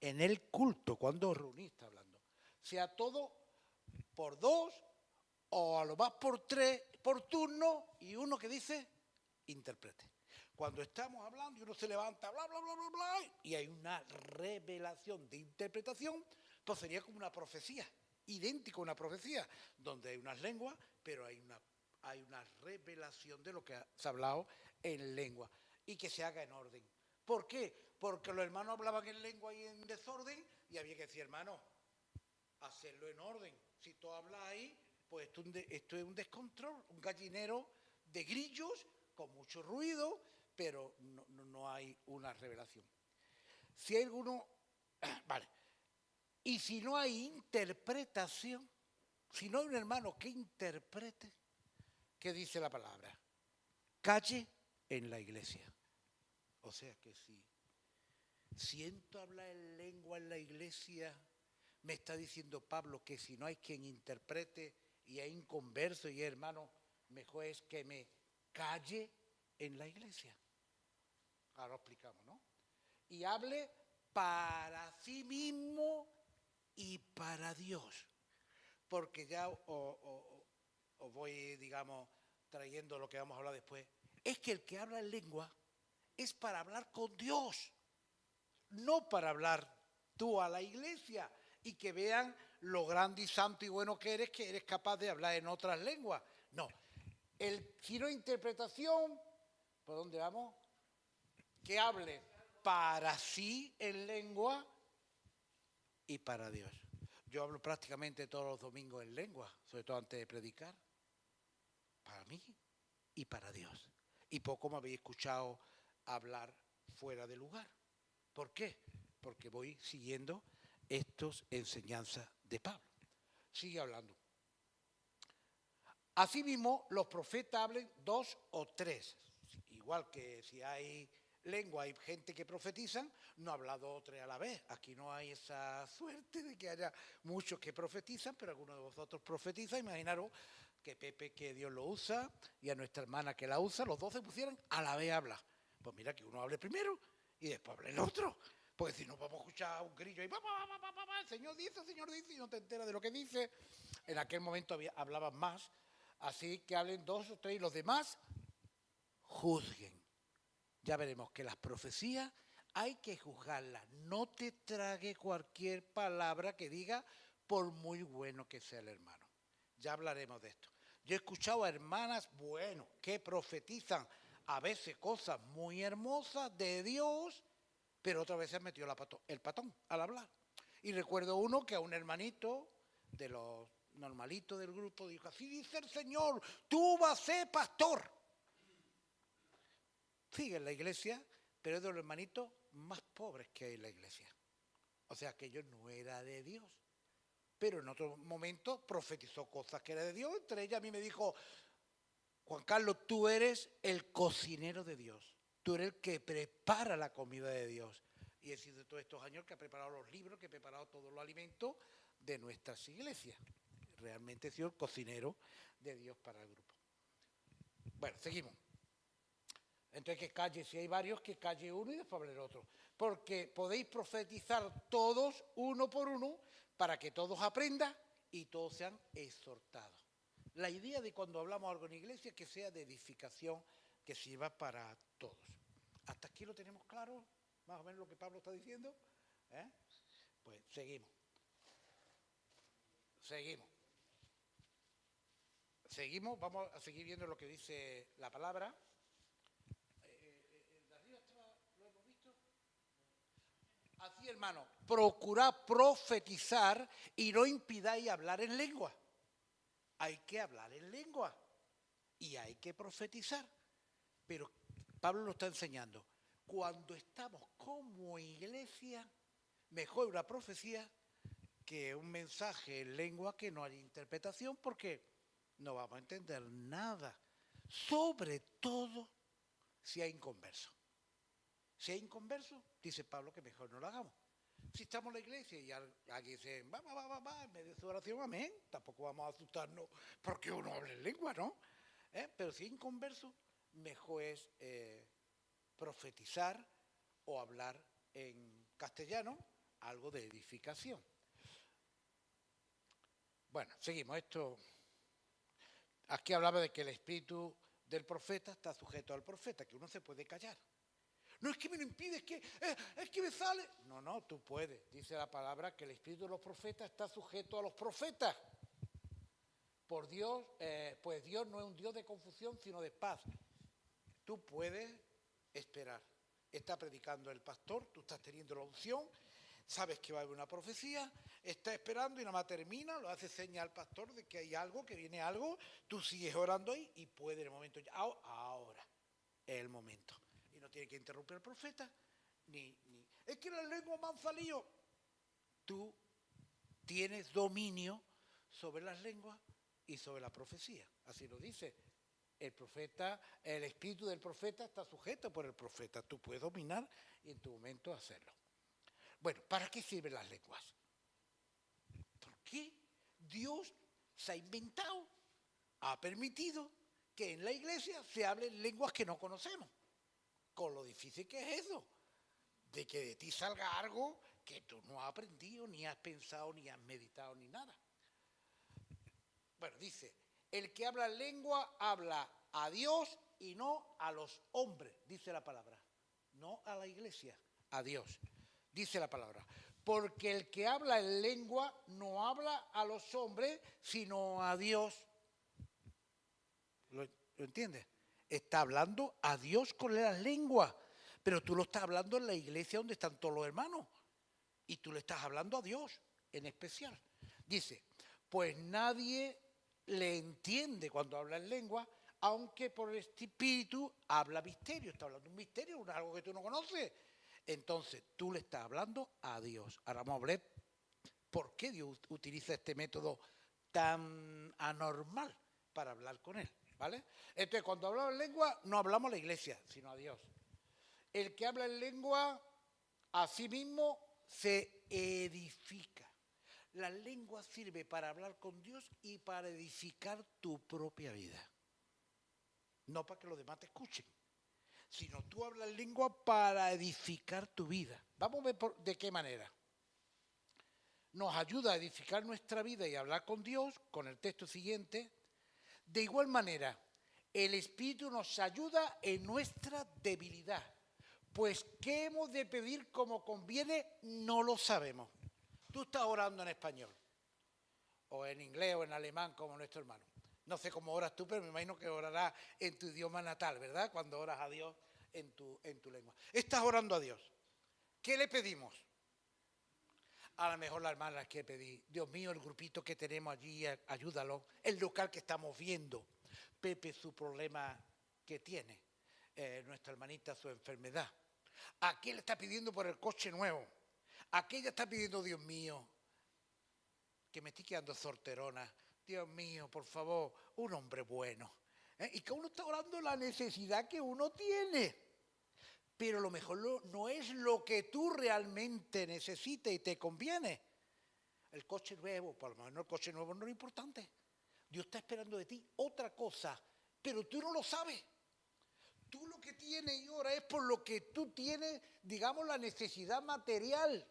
en el culto, cuando reunís está hablando, sea todo por 2 o a lo más por 3 por turno y uno que dice, interprete. Cuando estamos hablando y uno se levanta, bla, bla, bla, bla, bla, y hay una revelación de interpretación, pues sería como una profecía, idéntico a una profecía, donde hay unas lenguas, pero hay una revelación de lo que se ha hablado en lengua y que se haga en orden. ¿Por qué? Porque los hermanos hablaban en lengua y en desorden y había que decir, hermano, hacerlo en orden. Si tú hablas ahí, pues esto es un descontrol, un gallinero de grillos, con mucho ruido, pero no hay una revelación. Si hay alguno, vale, y si no hay interpretación, si no hay un hermano que interprete, ¿qué dice la palabra? Calle en la iglesia. O sea que si siento hablar en lengua en la iglesia, me está diciendo Pablo que si no hay quien interprete y hay inconverso y hermano, mejor es que me calle en la iglesia. Ahora lo explicamos, ¿no? Y hable para sí mismo y para Dios. Porque ya os voy, digamos, trayendo lo que vamos a hablar después. Es que el que habla en lengua es para hablar con Dios, no para hablar tú a la iglesia y que vean lo grande y santo y bueno que eres capaz de hablar en otras lenguas. No, si no hay interpretación, ¿por dónde vamos? Que hable para sí en lengua y para Dios. Yo hablo prácticamente todos los domingos en lengua, sobre todo antes de predicar, para mí y para Dios. Y poco me habéis escuchado hablar fuera de lugar. ¿Por qué? Porque voy siguiendo estas enseñanzas de Pablo. Sigue hablando. Asimismo, los profetas hablen 2 o 3. Igual que si hay lengua, hay gente que profetizan, no habla 2 o 3 a la vez. Aquí no hay esa suerte de que haya muchos que profetizan, pero algunos de vosotros profetizan. Imaginaros que Pepe, que Dios lo usa, y a nuestra hermana que la usa, los dos se pusieran a la vez a hablar. Pues mira que uno hable primero y después hable el otro. Porque si no vamos a escuchar un grillo y el Señor dice, y no te enteras de lo que dice. En aquel momento hablaban más. Así que hablen 2 o 3 y los demás juzguen. Ya veremos que las profecías hay que juzgarlas. No te trague cualquier palabra que diga por muy bueno que sea el hermano. Ya hablaremos de esto. Yo he escuchado a hermanas, bueno, que profetizan a veces cosas muy hermosas de Dios, pero otras veces metió el patón al hablar. Y recuerdo uno que a un hermanito de los normalitos del grupo dijo, así dice el Señor, tú vas a ser pastor. Sigue en la iglesia, pero es de los hermanitos más pobres que hay en la iglesia. O sea, que yo no era de Dios. Pero en otro momento profetizó cosas que era de Dios. Entre ellas a mí me dijo, Juan Carlos, tú eres el cocinero de Dios. Tú eres el que prepara la comida de Dios. Y he sido de todos estos años que ha preparado los libros, que he preparado todos los alimentos de nuestras iglesias. Realmente he sido el cocinero de Dios para el grupo. Bueno, seguimos. Entonces que calle, si hay varios, que calle uno y después hable el otro. Porque podéis profetizar todos, uno por uno, para que todos aprendan y todos sean exhortados. La idea de cuando hablamos algo en iglesia es que sea de edificación, que sirva para todos. ¿Hasta aquí lo tenemos claro? Más o menos lo que Pablo está diciendo. Pues seguimos. Seguimos, vamos a seguir viendo lo que dice la palabra. Así, hermano, procurad profetizar y no impidáis hablar en lengua. Hay que hablar en lengua y hay que profetizar. Pero Pablo nos está enseñando, cuando estamos como iglesia, mejor una profecía que un mensaje en lengua que no haya interpretación, porque no vamos a entender nada. Sobre todo si hay inconverso. Si hay inconverso, dice Pablo que mejor no lo hagamos. Si estamos en la iglesia y alguien dice, va, en medio de su oración, amén, tampoco vamos a asustarnos porque uno habla en lengua, ¿no? Pero si hay inconverso, mejor es profetizar o hablar en castellano, algo de edificación. Bueno, seguimos. Aquí hablaba de que el espíritu del profeta está sujeto al profeta, que uno se puede callar. No es que me lo impide, es que me sale. No, tú puedes. Dice la palabra que el espíritu de los profetas está sujeto a los profetas. Por Dios, pues Dios no es un Dios de confusión, sino de paz. Tú puedes esperar. Está predicando el pastor, tú estás teniendo la unción sabes que va a haber una profecía, estás esperando y nada más termina, lo hace señal al pastor de que hay algo, que viene algo, tú sigues orando ahí y puede en el momento, ahora es el momento. Y no tiene que interrumpir al profeta, es que la lengua me han salido. Tú tienes dominio sobre las lenguas y sobre la profecía, así lo dice. El profeta, el espíritu del profeta está sujeto por el profeta. Tú puedes dominar y en tu momento hacerlo. Bueno, ¿para qué sirven las lenguas? ¿Por qué Dios se ha inventado, ha permitido que en la iglesia se hablen lenguas que no conocemos? Con lo difícil que es eso, de que de ti salga algo que tú no has aprendido, ni has pensado, ni has meditado, ni nada. Bueno, dice, el que habla lengua habla a Dios y no a los hombres, dice la palabra. No a la iglesia, a Dios, dice la palabra. Porque el que habla en lengua no habla a los hombres, sino a Dios. ¿Lo entiendes? Está hablando a Dios con las lenguas, pero tú lo estás hablando en la iglesia donde están todos los hermanos. Y tú le estás hablando a Dios en especial. Dice, pues nadie le entiende cuando habla en lengua, aunque por el espíritu habla misterio. Está hablando un misterio, algo que tú no conoces. Entonces, tú le estás hablando a Dios. Ahora vamos a ver por qué Dios utiliza este método tan anormal para hablar con Él, ¿vale? Entonces, cuando hablamos en lengua, no hablamos a la iglesia, sino a Dios. El que habla en lengua, a sí mismo se edifica. La lengua sirve para hablar con Dios y para edificar tu propia vida. No para que los demás te escuchen, sino tú hablas lengua para edificar tu vida. Vamos a ver de qué manera. Nos ayuda a edificar nuestra vida y a hablar con Dios, con el texto siguiente. De igual manera, el Espíritu nos ayuda en nuestra debilidad. Pues qué hemos de pedir como conviene, no lo sabemos. Tú estás orando en español, o en inglés, o en alemán, como nuestro hermano. No sé cómo oras tú, pero me imagino que orarás en tu idioma natal, ¿verdad? Cuando oras a Dios en tu lengua. Estás orando a Dios. ¿Qué le pedimos? A lo mejor la hermana les quiere pedir, Dios mío, el grupito que tenemos allí, ayúdalo. El local que estamos viendo, Pepe su problema que tiene, nuestra hermanita su enfermedad. Aquel está pidiendo por el coche nuevo. Aquella está pidiendo, Dios mío, que me estoy quedando sorterona. Dios mío, por favor, un hombre bueno. Y que uno está orando la necesidad que uno tiene. Pero lo mejor no es lo que tú realmente necesitas y te conviene. El coche nuevo, por lo menos el coche nuevo no es importante. Dios está esperando de ti otra cosa, pero tú no lo sabes. Tú lo que tienes y ora es por lo que tú tienes, digamos, la necesidad material.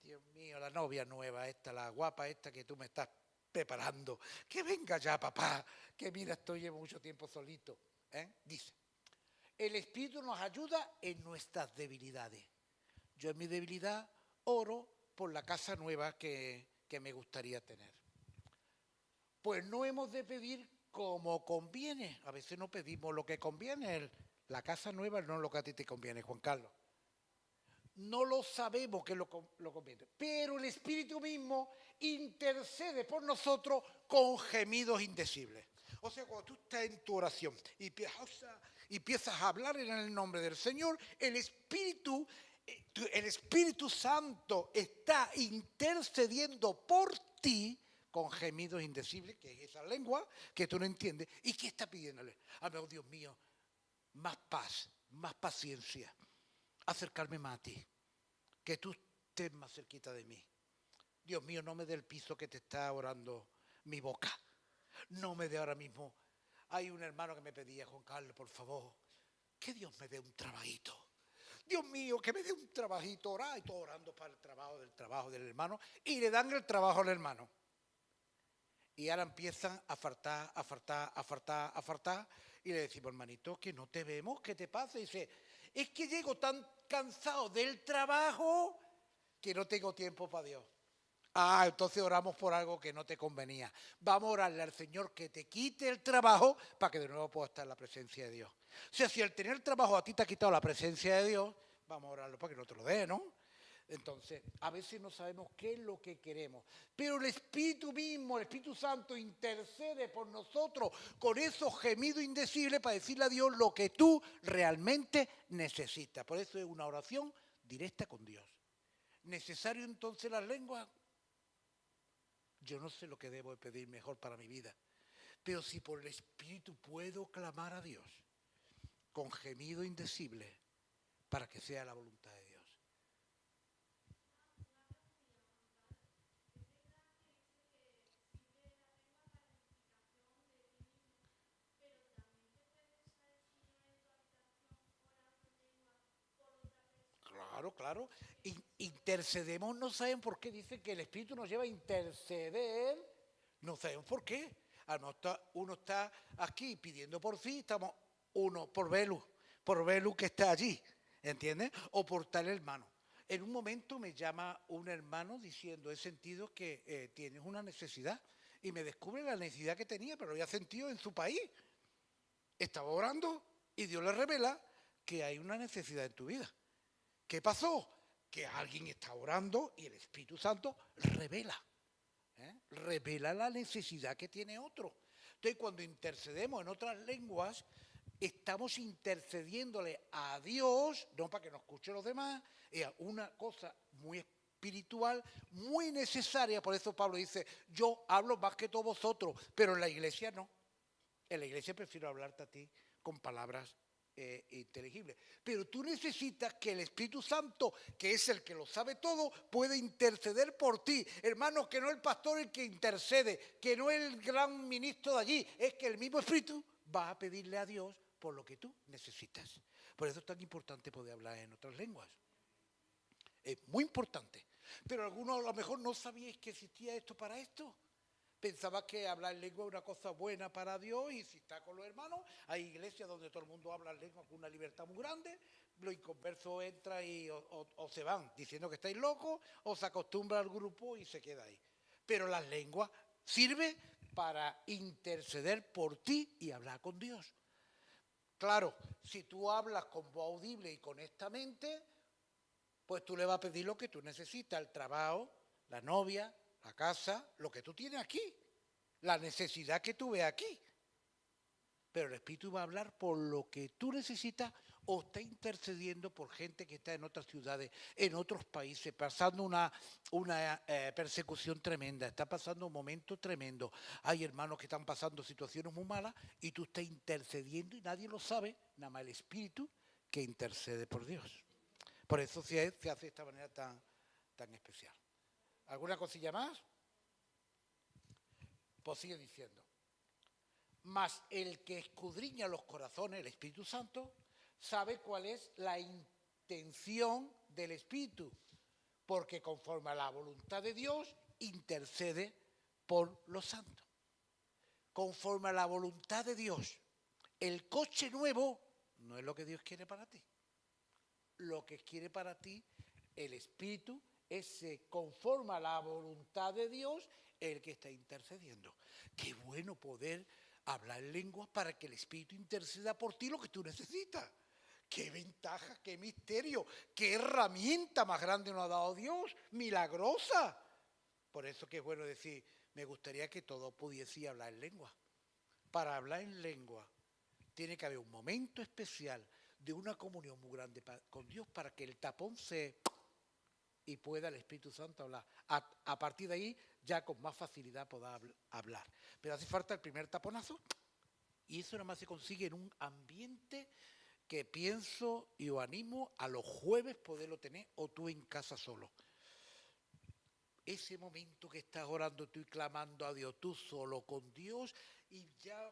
Dios mío, la novia nueva esta, la guapa esta que tú me estás preparando. Que venga ya, papá, que mira, llevo mucho tiempo solito. Dice, el Espíritu nos ayuda en nuestras debilidades. Yo en mi debilidad oro por la casa nueva que me gustaría tener. Pues no hemos de pedir como conviene. A veces no pedimos lo que conviene. La casa nueva no es lo que a ti te conviene, Juan Carlos. No lo sabemos que es lo conviene. Pero el Espíritu mismo intercede por nosotros con gemidos indecibles. O sea, cuando tú estás en tu oración y empiezas a hablar en el nombre del Señor, el Espíritu Santo está intercediendo por ti con gemidos indecibles, que es esa lengua que tú no entiendes, y que está pidiéndole, oh Dios mío, más paz, más paciencia, acercarme más a ti, que tú estés más cerquita de mí. Dios mío, no me dé el piso que te está orando mi boca, no me dé ahora mismo. Hay un hermano que me pedía, Juan Carlos, por favor, que Dios me dé un trabajito. Dios mío, que me dé un trabajito, orar, y todo orando para el trabajo del hermano, y le dan el trabajo al hermano. Y ahora empiezan a faltar, y le decimos, hermanito, que no te vemos, ¿qué te pasa? Y dice, es que llego tan cansado del trabajo que no tengo tiempo para Dios. Entonces oramos por algo que no te convenía. Vamos a orarle al Señor que te quite el trabajo para que de nuevo puedas estar en la presencia de Dios. O sea, si al tener trabajo a ti te ha quitado la presencia de Dios, vamos a orarlo para que no te lo dé, ¿no? Entonces, a veces no sabemos qué es lo que queremos, pero el Espíritu mismo, el Espíritu Santo, intercede por nosotros con esos gemidos indecibles para decirle a Dios lo que tú realmente necesitas. Por eso es una oración directa con Dios. ¿Necesario entonces las lenguas? Yo no sé lo que debo de pedir mejor para mi vida, pero si por el Espíritu puedo clamar a Dios con gemido indecible para que sea la voluntad de Dios. Claro, claro. Intercedemos, no saben por qué. Dicen que el Espíritu nos lleva a interceder. No saben por qué. A lo mejor uno está aquí pidiendo por sí, estamos uno por Belu que está allí, ¿entiendes? O por tal hermano. En un momento me llama un hermano diciendo, he sentido que tienes una necesidad. Y me descubre la necesidad que tenía, pero lo había sentido en su país. Estaba orando y Dios le revela que hay una necesidad en tu vida. ¿Qué pasó? Que alguien está orando y el Espíritu Santo revela. Revela la necesidad que tiene otro. Entonces, cuando intercedemos en otras lenguas, estamos intercediéndole a Dios, no para que nos escuchen los demás, es una cosa muy espiritual, muy necesaria. Por eso Pablo dice, yo hablo más que todos vosotros, pero en la iglesia no. En la iglesia prefiero hablarte a ti con palabras inteligibles. Pero tú necesitas que el Espíritu Santo, que es el que lo sabe todo, pueda interceder por ti. Hermano, que no el pastor el que intercede, que no el gran ministro de allí, es que el mismo Espíritu va a pedirle a Dios por lo que tú necesitas. Por eso es tan importante poder hablar en otras lenguas. Es muy importante. Pero algunos a lo mejor no sabíais que existía esto para esto. Pensaba que hablar en lengua es una cosa buena para Dios y si está con los hermanos, hay iglesias donde todo el mundo habla en lengua con una libertad muy grande, los inconversos entran y o se van diciendo que estáis locos o se acostumbra al grupo y se queda ahí. Pero las lenguas sirven para interceder por ti y hablar con Dios. Claro, si tú hablas con voz audible y con esta mente, pues tú le vas a pedir lo que tú necesitas, el trabajo, la novia, la casa, lo que tú tienes aquí, la necesidad que tú ves aquí. Pero el Espíritu va a hablar por lo que tú necesitas o está intercediendo por gente que está en otras ciudades, en otros países, pasando una persecución tremenda, está pasando un momento tremendo. Hay hermanos que están pasando situaciones muy malas y tú estás intercediendo y nadie lo sabe, nada más el Espíritu que intercede por Dios. Por eso se hace de esta manera tan especial. ¿Alguna cosilla más? Pues sigue diciendo. Mas el que escudriña los corazones, el Espíritu Santo, sabe cuál es la intención del Espíritu, porque conforme a la voluntad de Dios, intercede por los santos. Conforme a la voluntad de Dios. El coche nuevo no es lo que Dios quiere para ti. Lo que quiere para ti el Espíritu es conforme a la voluntad de Dios el que está intercediendo. Qué bueno poder hablar en lenguas para que el Espíritu interceda por ti lo que tú necesitas. Qué ventaja, qué misterio, qué herramienta más grande nos ha dado Dios, milagrosa. Por eso que es bueno decir, me gustaría que todos pudiesen hablar en lengua. Para hablar en lengua tiene que haber un momento especial de una comunión muy grande con Dios para que el tapón se... y pueda el Espíritu Santo hablar. A partir de ahí ya con más facilidad podrá hablar. Pero hace falta el primer taponazo y eso nada más se consigue en un ambiente que pienso y os animo a los jueves poderlo tener o tú en casa solo. Ese momento que estás orando tú y clamando a Dios, tú solo con Dios y ya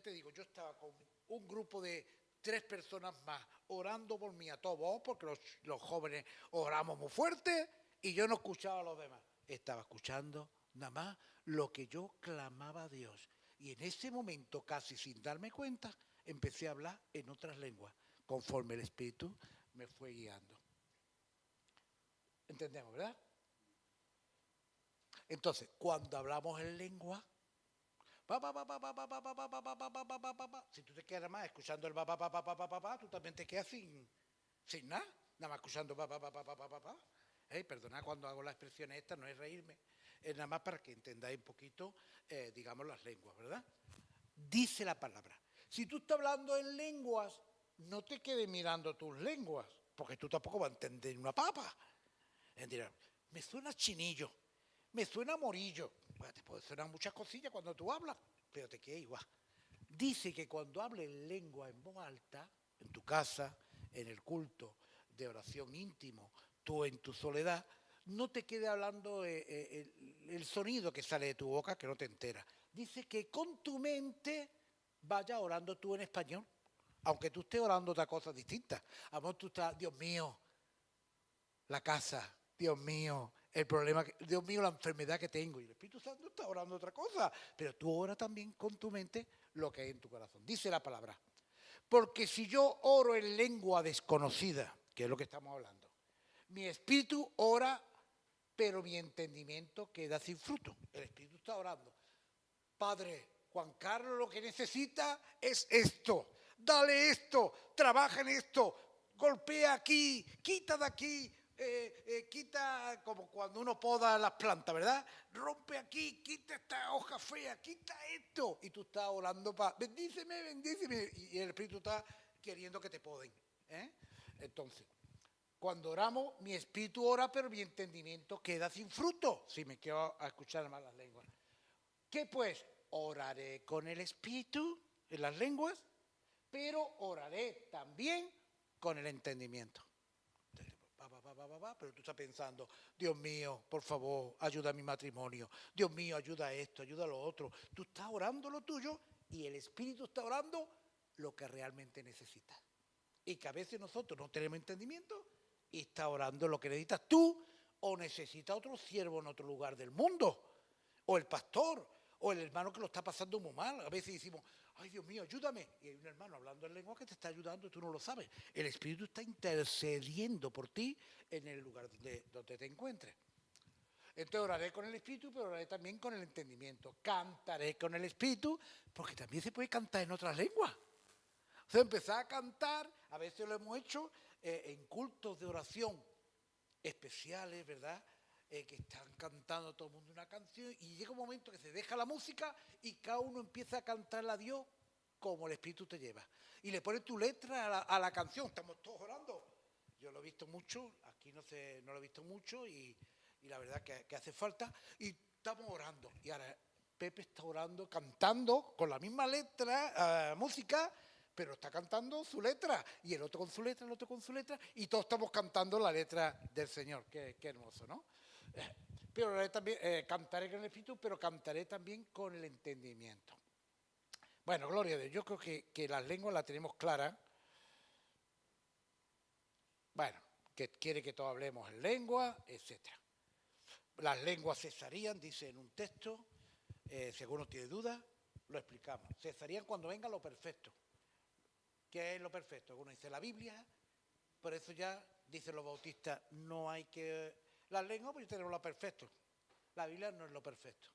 te digo, yo estaba con un grupo de 3 personas más orando por mí a todos, porque los jóvenes oramos muy fuerte y yo no escuchaba a los demás. Estaba escuchando nada más lo que yo clamaba a Dios. Y en ese momento, casi sin darme cuenta, empecé a hablar en otras lenguas, conforme el Espíritu me fue guiando. ¿Entendemos, verdad? Entonces, cuando hablamos en lengua, si tú te quedas más escuchando el tú también te quedas sin nada, nada más escuchando Perdonad cuando hago las expresiones estas, no es reírme, es nada más para que entendáis un poquito, digamos, las lenguas, ¿verdad? Dice la palabra. Si tú estás hablando en lenguas, no te quedes mirando tus lenguas, porque tú tampoco vas a entender una papa. Dirás, me suena chinillo, me suena morillo. Bueno, te puede sonar muchas cosillas cuando tú hablas, pero te queda igual. Dice que cuando hables lengua en voz alta, en tu casa, en el culto de oración íntimo, tú en tu soledad, no te quede hablando el sonido que sale de tu boca, que no te enteras. Dice que con tu mente vaya orando tú en español, aunque tú estés orando otra cosa distinta. A lo mejor tú estás, Dios mío, la casa, Dios mío, el problema, Dios mío, la enfermedad que tengo. Y el Espíritu Santo está orando otra cosa, pero tú oras también con tu mente lo que hay en tu corazón. Dice la palabra, porque si yo oro en lengua desconocida, que es lo que estamos hablando, mi espíritu ora, pero mi entendimiento queda sin fruto. El Espíritu está orando. Padre, Juan Carlos lo que necesita es esto. Dale esto, trabaja en esto, golpea aquí, quita de aquí, quita como cuando uno poda las plantas, ¿verdad? Rompe aquí, quita esta hoja fea, quita esto. Y tú estás orando para, bendíceme, bendíceme. Y el Espíritu está queriendo que te poden. Entonces, cuando oramos, mi espíritu ora, pero mi entendimiento queda sin fruto. Si me quedo a escuchar más las lenguas. ¿Qué pues? Oraré con el espíritu en las lenguas, pero oraré también con el entendimiento. Pero tú estás pensando, Dios mío, por favor, ayuda a mi matrimonio. Dios mío, ayuda a esto, ayuda a lo otro. Tú estás orando lo tuyo y el espíritu está orando lo que realmente necesitas. Y que a veces nosotros no tenemos entendimiento y está orando lo que necesitas tú o necesita otro siervo en otro lugar del mundo. O el pastor, o el hermano que lo está pasando muy mal. A veces decimos, ay Dios mío, ayúdame. Y hay un hermano hablando en lengua que te está ayudando y tú no lo sabes. El Espíritu está intercediendo por ti en el lugar donde te encuentres. Entonces oraré con el Espíritu, pero oraré también con el entendimiento. Cantaré con el Espíritu, porque también se puede cantar en otras lenguas. O sea, empezar a cantar, a veces lo hemos hecho en cultos de oración especiales, ¿verdad? Que están cantando todo el mundo una canción y llega un momento que se deja la música y cada uno empieza a cantarle a Dios como el Espíritu te lleva. Y le pones tu letra a la canción, estamos todos orando. Yo lo he visto mucho, aquí no lo he visto mucho y la verdad que hace falta. Y estamos orando. Y ahora Pepe está orando, cantando con la misma letra, música, pero está cantando su letra, y el otro con su letra, el otro con su letra, y todos estamos cantando la letra del Señor. Qué hermoso, ¿no? Pero también cantaré con el Espíritu, pero cantaré también con el entendimiento. Bueno, gloria a Dios, yo creo que las lenguas las tenemos claras. Bueno, que quiere que todos hablemos en lengua, etc. Las lenguas cesarían, dice en un texto, si alguno tiene dudas, lo explicamos. Cesarían cuando venga lo perfecto. ¿Qué es lo perfecto? Uno dice la Biblia, por eso ya dicen los bautistas, no hay que... Las lenguas pues tenemos lo perfecto. La Biblia no es lo perfecto.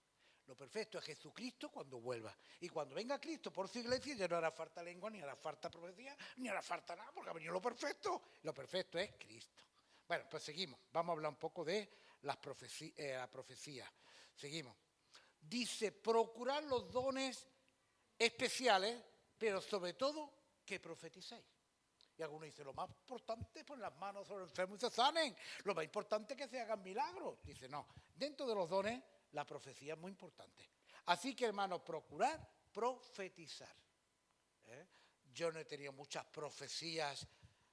Lo perfecto es Jesucristo cuando vuelva. Y cuando venga Cristo por su iglesia ya no hará falta lengua, ni hará falta profecía, ni hará falta nada, porque ha venido lo perfecto. Lo perfecto es Cristo. Bueno, pues seguimos. Vamos a hablar un poco de la profecía. Seguimos. Dice, procurar los dones especiales, pero sobre todo que profeticéis. Y algunos dicen, lo más importante es poner las manos sobre los enfermos y se sanen. Lo más importante es que se hagan milagros. Dice, no, dentro de los dones la profecía es muy importante. Así que, hermanos, procurad profetizar. Yo no he tenido muchas profecías,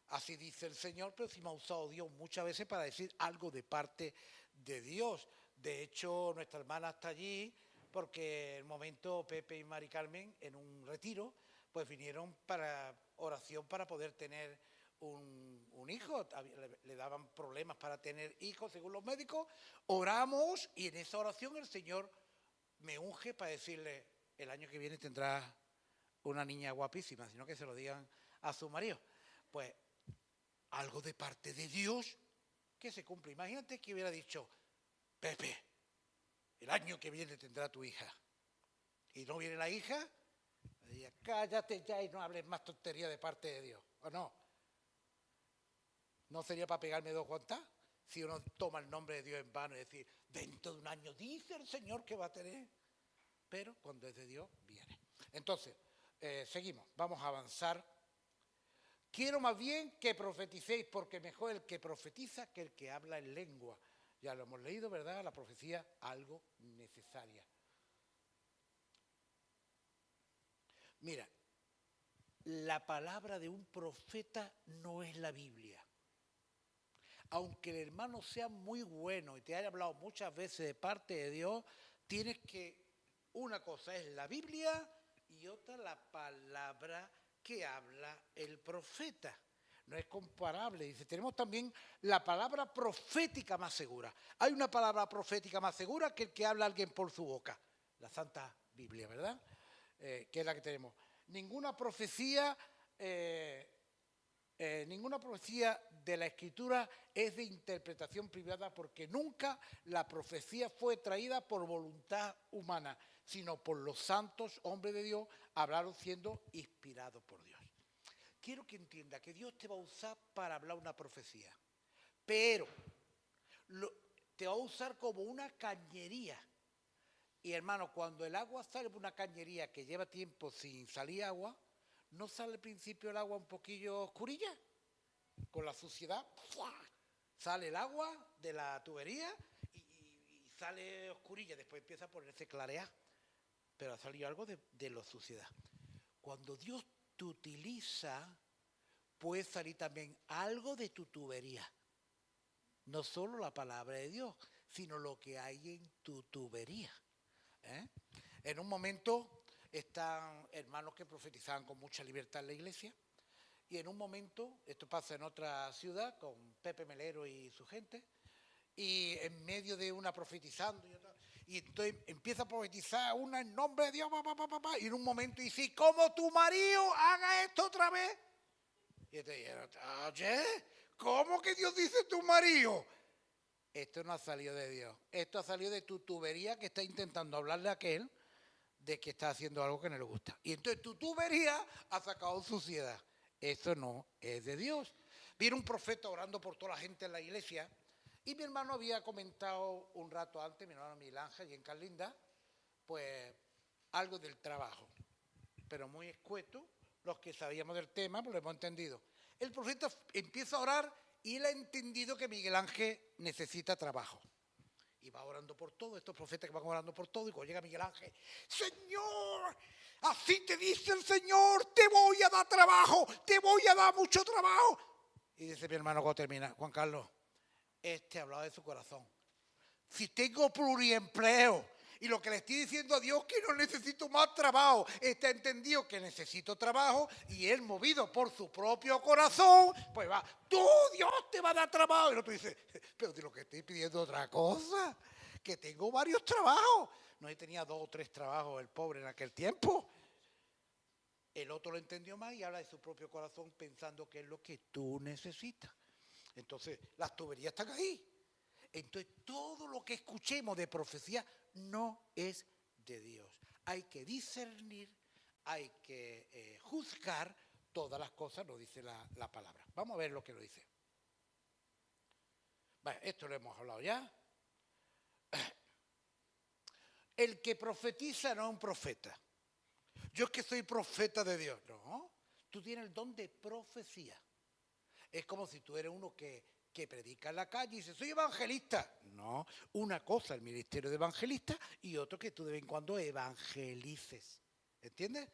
así dice el Señor, pero sí me ha usado Dios muchas veces para decir algo de parte de Dios. De hecho, nuestra hermana está allí porque en el momento Pepe y Mari Carmen, en un retiro, pues vinieron para oración para poder tener un hijo. Le daban problemas para tener hijos según los médicos. Oramos y en esa oración el Señor me unge para decirle, el año que viene tendrás una niña guapísima, sino que se lo digan a su marido. Pues algo de parte de Dios que se cumple. Imagínate que hubiera dicho, Pepe, el año que viene tendrá tu hija. Y no viene la hija, diría, cállate ya y no hables más tontería de parte de Dios. ¿O no? ¿No sería para pegarme dos guantas? si uno toma el nombre de Dios en vano y decir, dentro de un año dice el Señor que va a tener, pero cuando es de Dios, viene. Entonces, seguimos, vamos a avanzar. Quiero más bien que profeticéis, porque mejor el que profetiza que el que habla en lengua. Ya lo hemos leído, ¿verdad? La profecía, algo necesaria. Mira, la palabra de un profeta no es la Biblia. Aunque el hermano sea muy bueno y te haya hablado muchas veces de parte de Dios, tienes que, una cosa es la Biblia y otra la palabra que habla el profeta. No es comparable. Dice, tenemos también la palabra profética más segura. Hay una palabra profética más segura que el que habla alguien por su boca. La Santa Biblia, ¿verdad? Que es la que tenemos. Ninguna profecía de la Escritura es de interpretación privada, porque nunca la profecía fue traída por voluntad humana, sino por los santos hombres de Dios, hablaron siendo inspirados por Dios. Quiero que entienda que Dios te va a usar para hablar una profecía, pero te va a usar como una cañería. Y hermano, cuando el agua sale por una cañería que lleva tiempo sin salir agua, ¿no sale al principio el agua un poquillo oscurilla? Con la suciedad, ¡fua! Sale el agua de la tubería y sale oscurilla, después empieza a ponerse clarear, pero ha salido algo de la suciedad. Cuando Dios te utiliza, puede salir también algo de tu tubería. No solo la palabra de Dios, sino lo que hay en tu tubería. En un momento están hermanos que profetizaban con mucha libertad en la iglesia, y en un momento, esto pasa en otra ciudad con Pepe Melero y su gente, y en medio de una profetizando y entonces empieza a profetizar una en nombre de Dios, y en un momento dice, como tu marido haga esto otra vez. Y te dijeron, oye, ¿cómo que Dios dice tu marido? Esto no ha salido de Dios, esto ha salido de tu tubería que está intentando hablarle a aquel de que está haciendo algo que no le gusta. Y entonces tu tubería ha sacado suciedad. Eso no es de Dios. Vino un profeta orando por toda la gente en la iglesia, y mi hermano había comentado un rato antes, mi hermano Miguel Ángel y en Carlinda, pues algo del trabajo, pero muy escueto. Los que sabíamos del tema, pues lo hemos entendido. El profeta empieza a orar y él ha entendido que Miguel Ángel necesita trabajo. Y va orando por todo, estos profetas que van orando por todo, y cuando llega Miguel Ángel, Señor, así te dice el Señor, te voy a dar trabajo, te voy a dar mucho trabajo. Y dice mi hermano cuando termina, Juan Carlos, este ha hablado de su corazón. Si tengo pluriempleo y lo que le estoy diciendo a Dios que no necesito más trabajo, está entendido que necesito trabajo, y él, movido por su propio corazón, pues va, tú, Dios te va a dar trabajo. Y el otro dice, pero de lo que estoy pidiendo otra cosa, que tengo varios trabajos. No, tenía 2 o 3 trabajos el pobre en aquel tiempo. El otro lo entendió más y habla de su propio corazón pensando que es lo que tú necesitas. Entonces, las tuberías están ahí. Entonces, todo lo que escuchemos de profecía no es de Dios. Hay que discernir, hay que juzgar todas las cosas, nos dice la palabra. Vamos a ver lo que lo dice. Bueno, esto lo hemos hablado ya. El que profetiza no es un profeta. Yo es que soy profeta de Dios. No, tú tienes el don de profecía. Es como si tú eres uno que predica en la calle y dice, soy evangelista. No, una cosa el ministerio de evangelista y otro que tú de vez en cuando evangelices. ¿Entiendes?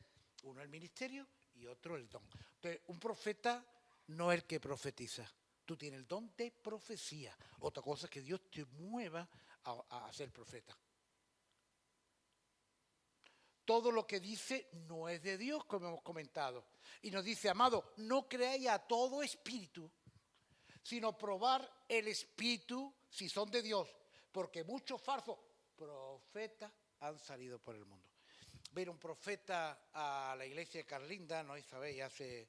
Uno el ministerio y otro el don. Entonces, un profeta no es el que profetiza. Tú tienes el don de profecía. Otra cosa es que Dios te mueva a ser profeta. Todo lo que dice no es de Dios, como hemos comentado. Y nos dice, amado, no creáis a todo espíritu, sino probar el espíritu si son de Dios, porque muchos falsos profetas han salido por el mundo. Vino un profeta a la iglesia de Carlinda, no sabéis, hace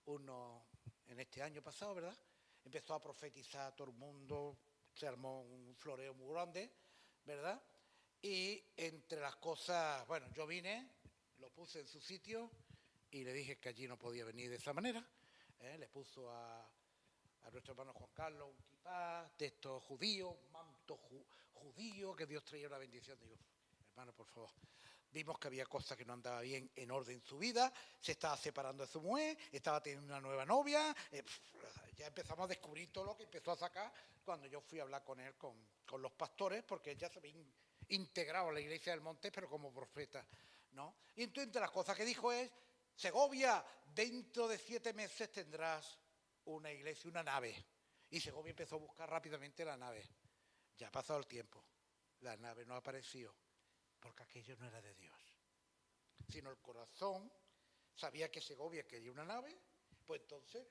en este año pasado, ¿verdad? Empezó a profetizar a todo el mundo, se armó un floreo muy grande, ¿verdad? Y entre las cosas, bueno, yo vine, lo puse en su sitio y le dije que allí no podía venir de esa manera. Le puso a a nuestro hermano Juan Carlos un kipá de estos judíos, un manto judío, que Dios traía una bendición. Digo, hermano, por favor. Vimos que había cosas que no andaban bien en orden en su vida, se estaba separando de su mujer, estaba teniendo una nueva novia, ya empezamos a descubrir todo lo que empezó a sacar cuando yo fui a hablar con él, con los pastores, porque él ya se había integrado a la iglesia del Monte, pero como profeta, ¿no? Y entonces entre las cosas que dijo es, Segovia, dentro de 7 meses tendrás una iglesia, una nave. Y Segovia empezó a buscar rápidamente la nave. Ya ha pasado el tiempo, la nave no ha aparecido, porque aquello no era de Dios, sino el corazón sabía que Segovia quería una nave, pues entonces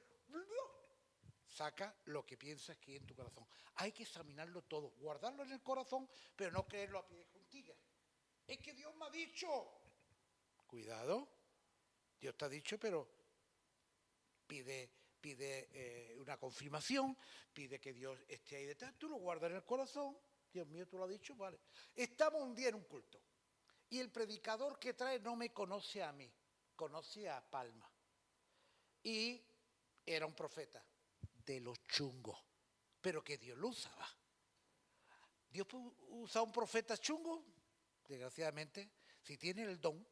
saca lo que piensas que hay en tu corazón. Hay que examinarlo todo, guardarlo en el corazón, pero no creerlo a pie de juntilla. Es que Dios me ha dicho. Cuidado, Dios te ha dicho, pero pide una confirmación, pide que Dios esté ahí detrás, tú lo guardas en el corazón. Dios mío, tú lo has dicho, vale. Estamos un día en un culto y el predicador que trae no me conoce a mí, conoce a Palma. Y era un profeta de los chungos, pero que Dios lo usaba. ¿Dios puede usar un profeta chungo? Desgraciadamente, si tiene el don,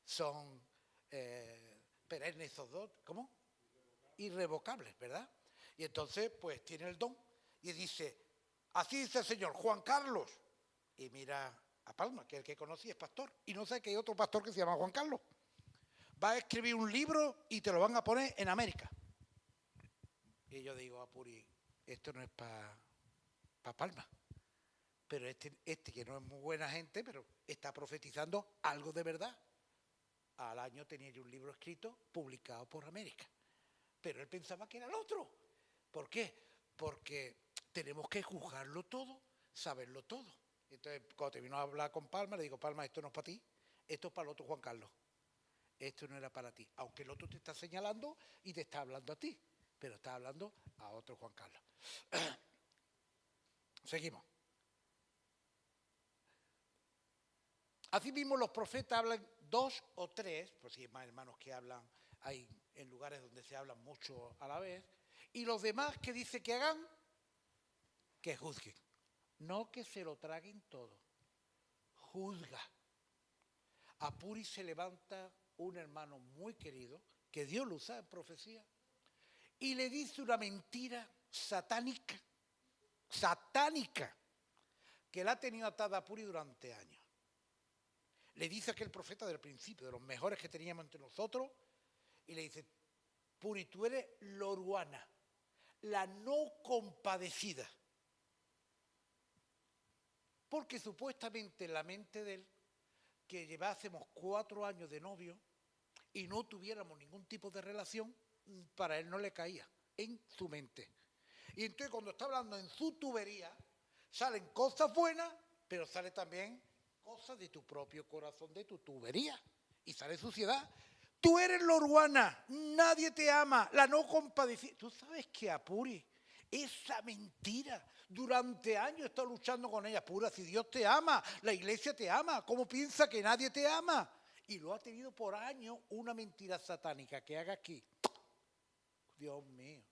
son perennes esos dos, ¿cómo? Irrevocables, ¿verdad? Y entonces, pues tiene el don y dice, así dice el Señor, Juan Carlos, y mira a Palma, que el que conocí es pastor, y no sé que hay otro pastor que se llama Juan Carlos, va a escribir un libro y te lo van a poner en América. Y yo digo a Puri, esto no es para Palma, pero este que no es muy buena gente, pero está profetizando algo de verdad. Al año tenía yo un libro escrito, publicado por América, pero él pensaba que era el otro. ¿Por qué? Porque tenemos que juzgarlo todo, saberlo todo. Entonces, cuando terminó a hablar con Palma, le digo, Palma, esto no es para ti, esto es para el otro Juan Carlos. Esto no era para ti, aunque el otro te está señalando y te está hablando a ti, pero está hablando a otro Juan Carlos. Seguimos. Así mismo los profetas hablan 2 o 3, pues si hay más hermanos que hablan, hay en lugares donde se hablan mucho a la vez, y los demás que dice que hagan, que juzguen, no que se lo traguen todo, juzga. A Puri se levanta un hermano muy querido, que Dios lo usa en profecía, y le dice una mentira satánica, que la ha tenido atada a Puri durante años. Le dice aquel profeta del principio, de los mejores que teníamos entre nosotros, y le dice, Puri, tú eres Loruana, la no compadecida. Porque supuestamente en la mente de él, que llevásemos 4 años de novio y no tuviéramos ningún tipo de relación, para él no le caía en su mente. Y entonces cuando está hablando en su tubería, salen cosas buenas, pero sale también cosas de tu propio corazón, de tu tubería, y sale suciedad. Tú eres Loruana, nadie te ama, la no compadecida. Tú sabes que a Puri, esa mentira, durante años está luchando con ella. Pura, si Dios te ama, la iglesia te ama, ¿cómo piensa que nadie te ama? Y lo ha tenido por años una mentira satánica que haga aquí. Dios mío.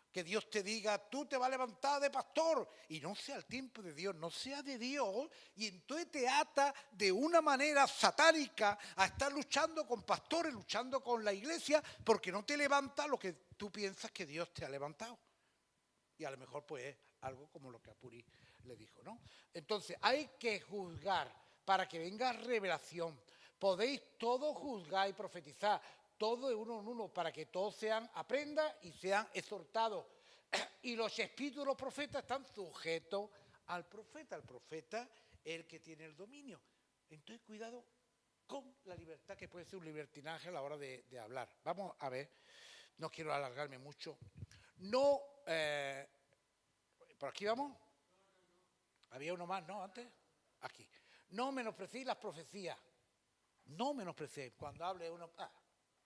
Que Dios te diga, tú te vas a levantar de pastor, y no sea el tiempo de Dios, no sea de Dios, y entonces te ata de una manera satánica a estar luchando con pastores, luchando con la iglesia, porque no te levanta lo que tú piensas que Dios te ha levantado. Y a lo mejor pues es algo como lo que a Puri le dijo, ¿no? Entonces hay que juzgar para que venga revelación. Podéis todos juzgar y profetizar, todo de uno en uno, para que todos aprendan y sean exhortados. Y los espíritus de los profetas están sujetos al profeta. El profeta es el que tiene el dominio. Entonces, cuidado con la libertad, que puede ser un libertinaje a la hora de hablar. Vamos a ver, no quiero alargarme mucho. No, ¿por aquí vamos? Había uno más, ¿no? Antes, aquí. No menosprecéis las profecías. No menosprecéis. Cuando hable uno,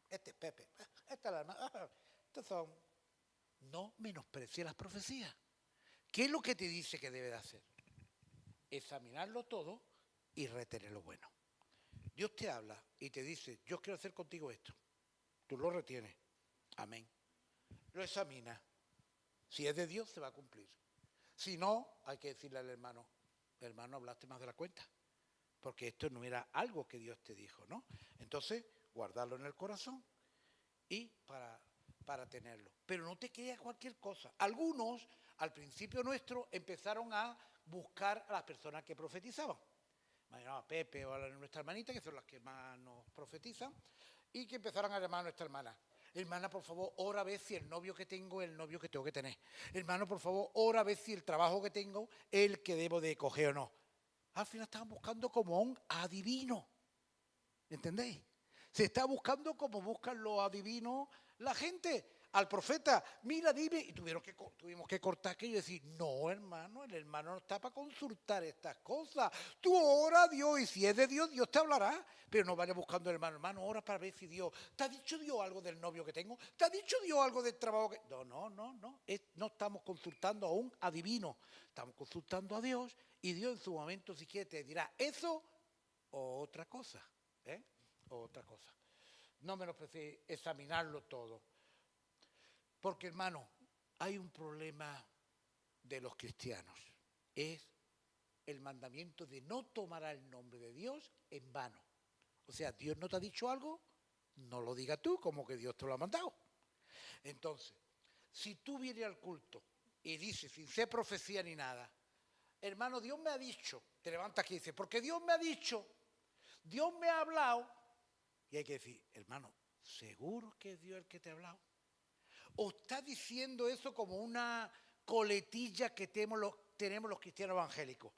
este es Pepe, esta es la hermana, estos son. No menosprecéis las profecías. ¿Qué es lo que te dice que debe de hacer? Examinarlo todo y retener lo bueno. Dios te habla y te dice, yo quiero hacer contigo esto. Tú lo retienes. Amén. Lo examinas. Si es de Dios, se va a cumplir. Si no, hay que decirle al hermano, hablaste más de la cuenta, porque esto no era algo que Dios te dijo, ¿no? Entonces, guardarlo en el corazón y para tenerlo. Pero no te creas cualquier cosa. Algunos, al principio nuestro, empezaron a buscar a las personas que profetizaban. Me llamaba Pepe o a nuestra hermanita, que son las que más nos profetizan, y que empezaron a llamar a nuestra hermana. Hermana, por favor, ora a ver si el novio que tengo es el novio que tengo que tener. Hermano, por favor, ora a ver si el trabajo que tengo es el que debo de coger o no. Al final estaban buscando como un adivino. ¿Entendéis? Se está buscando como buscan los adivinos la gente. Al profeta, mira, dime, y tuvimos que cortar aquello y decir, no, hermano, el hermano no está para consultar estas cosas. Tú ora a Dios y si es de Dios, Dios te hablará. Pero no vaya buscando al hermano, ora para ver si Dios, ¿te ha dicho Dios algo del novio que tengo? ¿Te ha dicho Dios algo del trabajo que...? No, no estamos consultando a un adivino, estamos consultando a Dios y Dios en su momento, si quiere, te dirá eso o otra cosa, o otra cosa. No menospreciéis examinarlo todo. Porque, hermano, hay un problema de los cristianos. Es el mandamiento de no tomar el nombre de Dios en vano. O sea, Dios no te ha dicho algo, no lo digas tú, como que Dios te lo ha mandado. Entonces, si tú vienes al culto y dices, sin ser profecía ni nada, hermano, Dios me ha dicho, te levantas aquí y dices, porque Dios me ha dicho, Dios me ha hablado, y hay que decir, hermano, ¿seguro que es Dios el que te ha hablado? ¿O está diciendo eso como una coletilla que tenemos los cristianos evangélicos?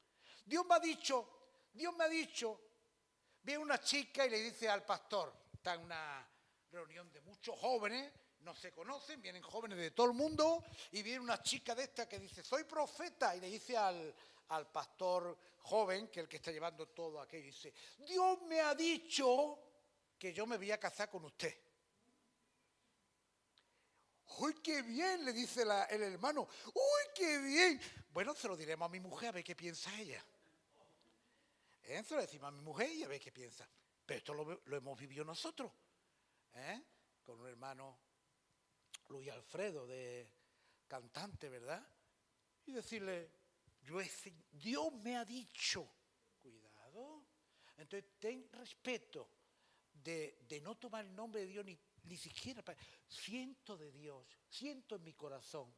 Dios me ha dicho, viene una chica y le dice al pastor, está en una reunión de muchos jóvenes, no se conocen, vienen jóvenes de todo el mundo, y viene una chica de esta que dice, soy profeta, y le dice al pastor joven, que es el que está llevando todo aquello, y dice, Dios me ha dicho que yo me voy a casar con usted. ¡Uy, qué bien! Le dice el hermano. ¡Uy, qué bien! Bueno, se lo diremos a mi mujer a ver qué piensa ella. Se lo decimos a mi mujer y a ver qué piensa. Pero esto lo hemos vivido nosotros. Con un hermano Luis Alfredo, de cantante, ¿verdad? Y decirle, Dios me ha dicho. Cuidado. Entonces, ten respeto de no tomar el nombre de Dios ni siquiera. Siento de Dios, siento en mi corazón.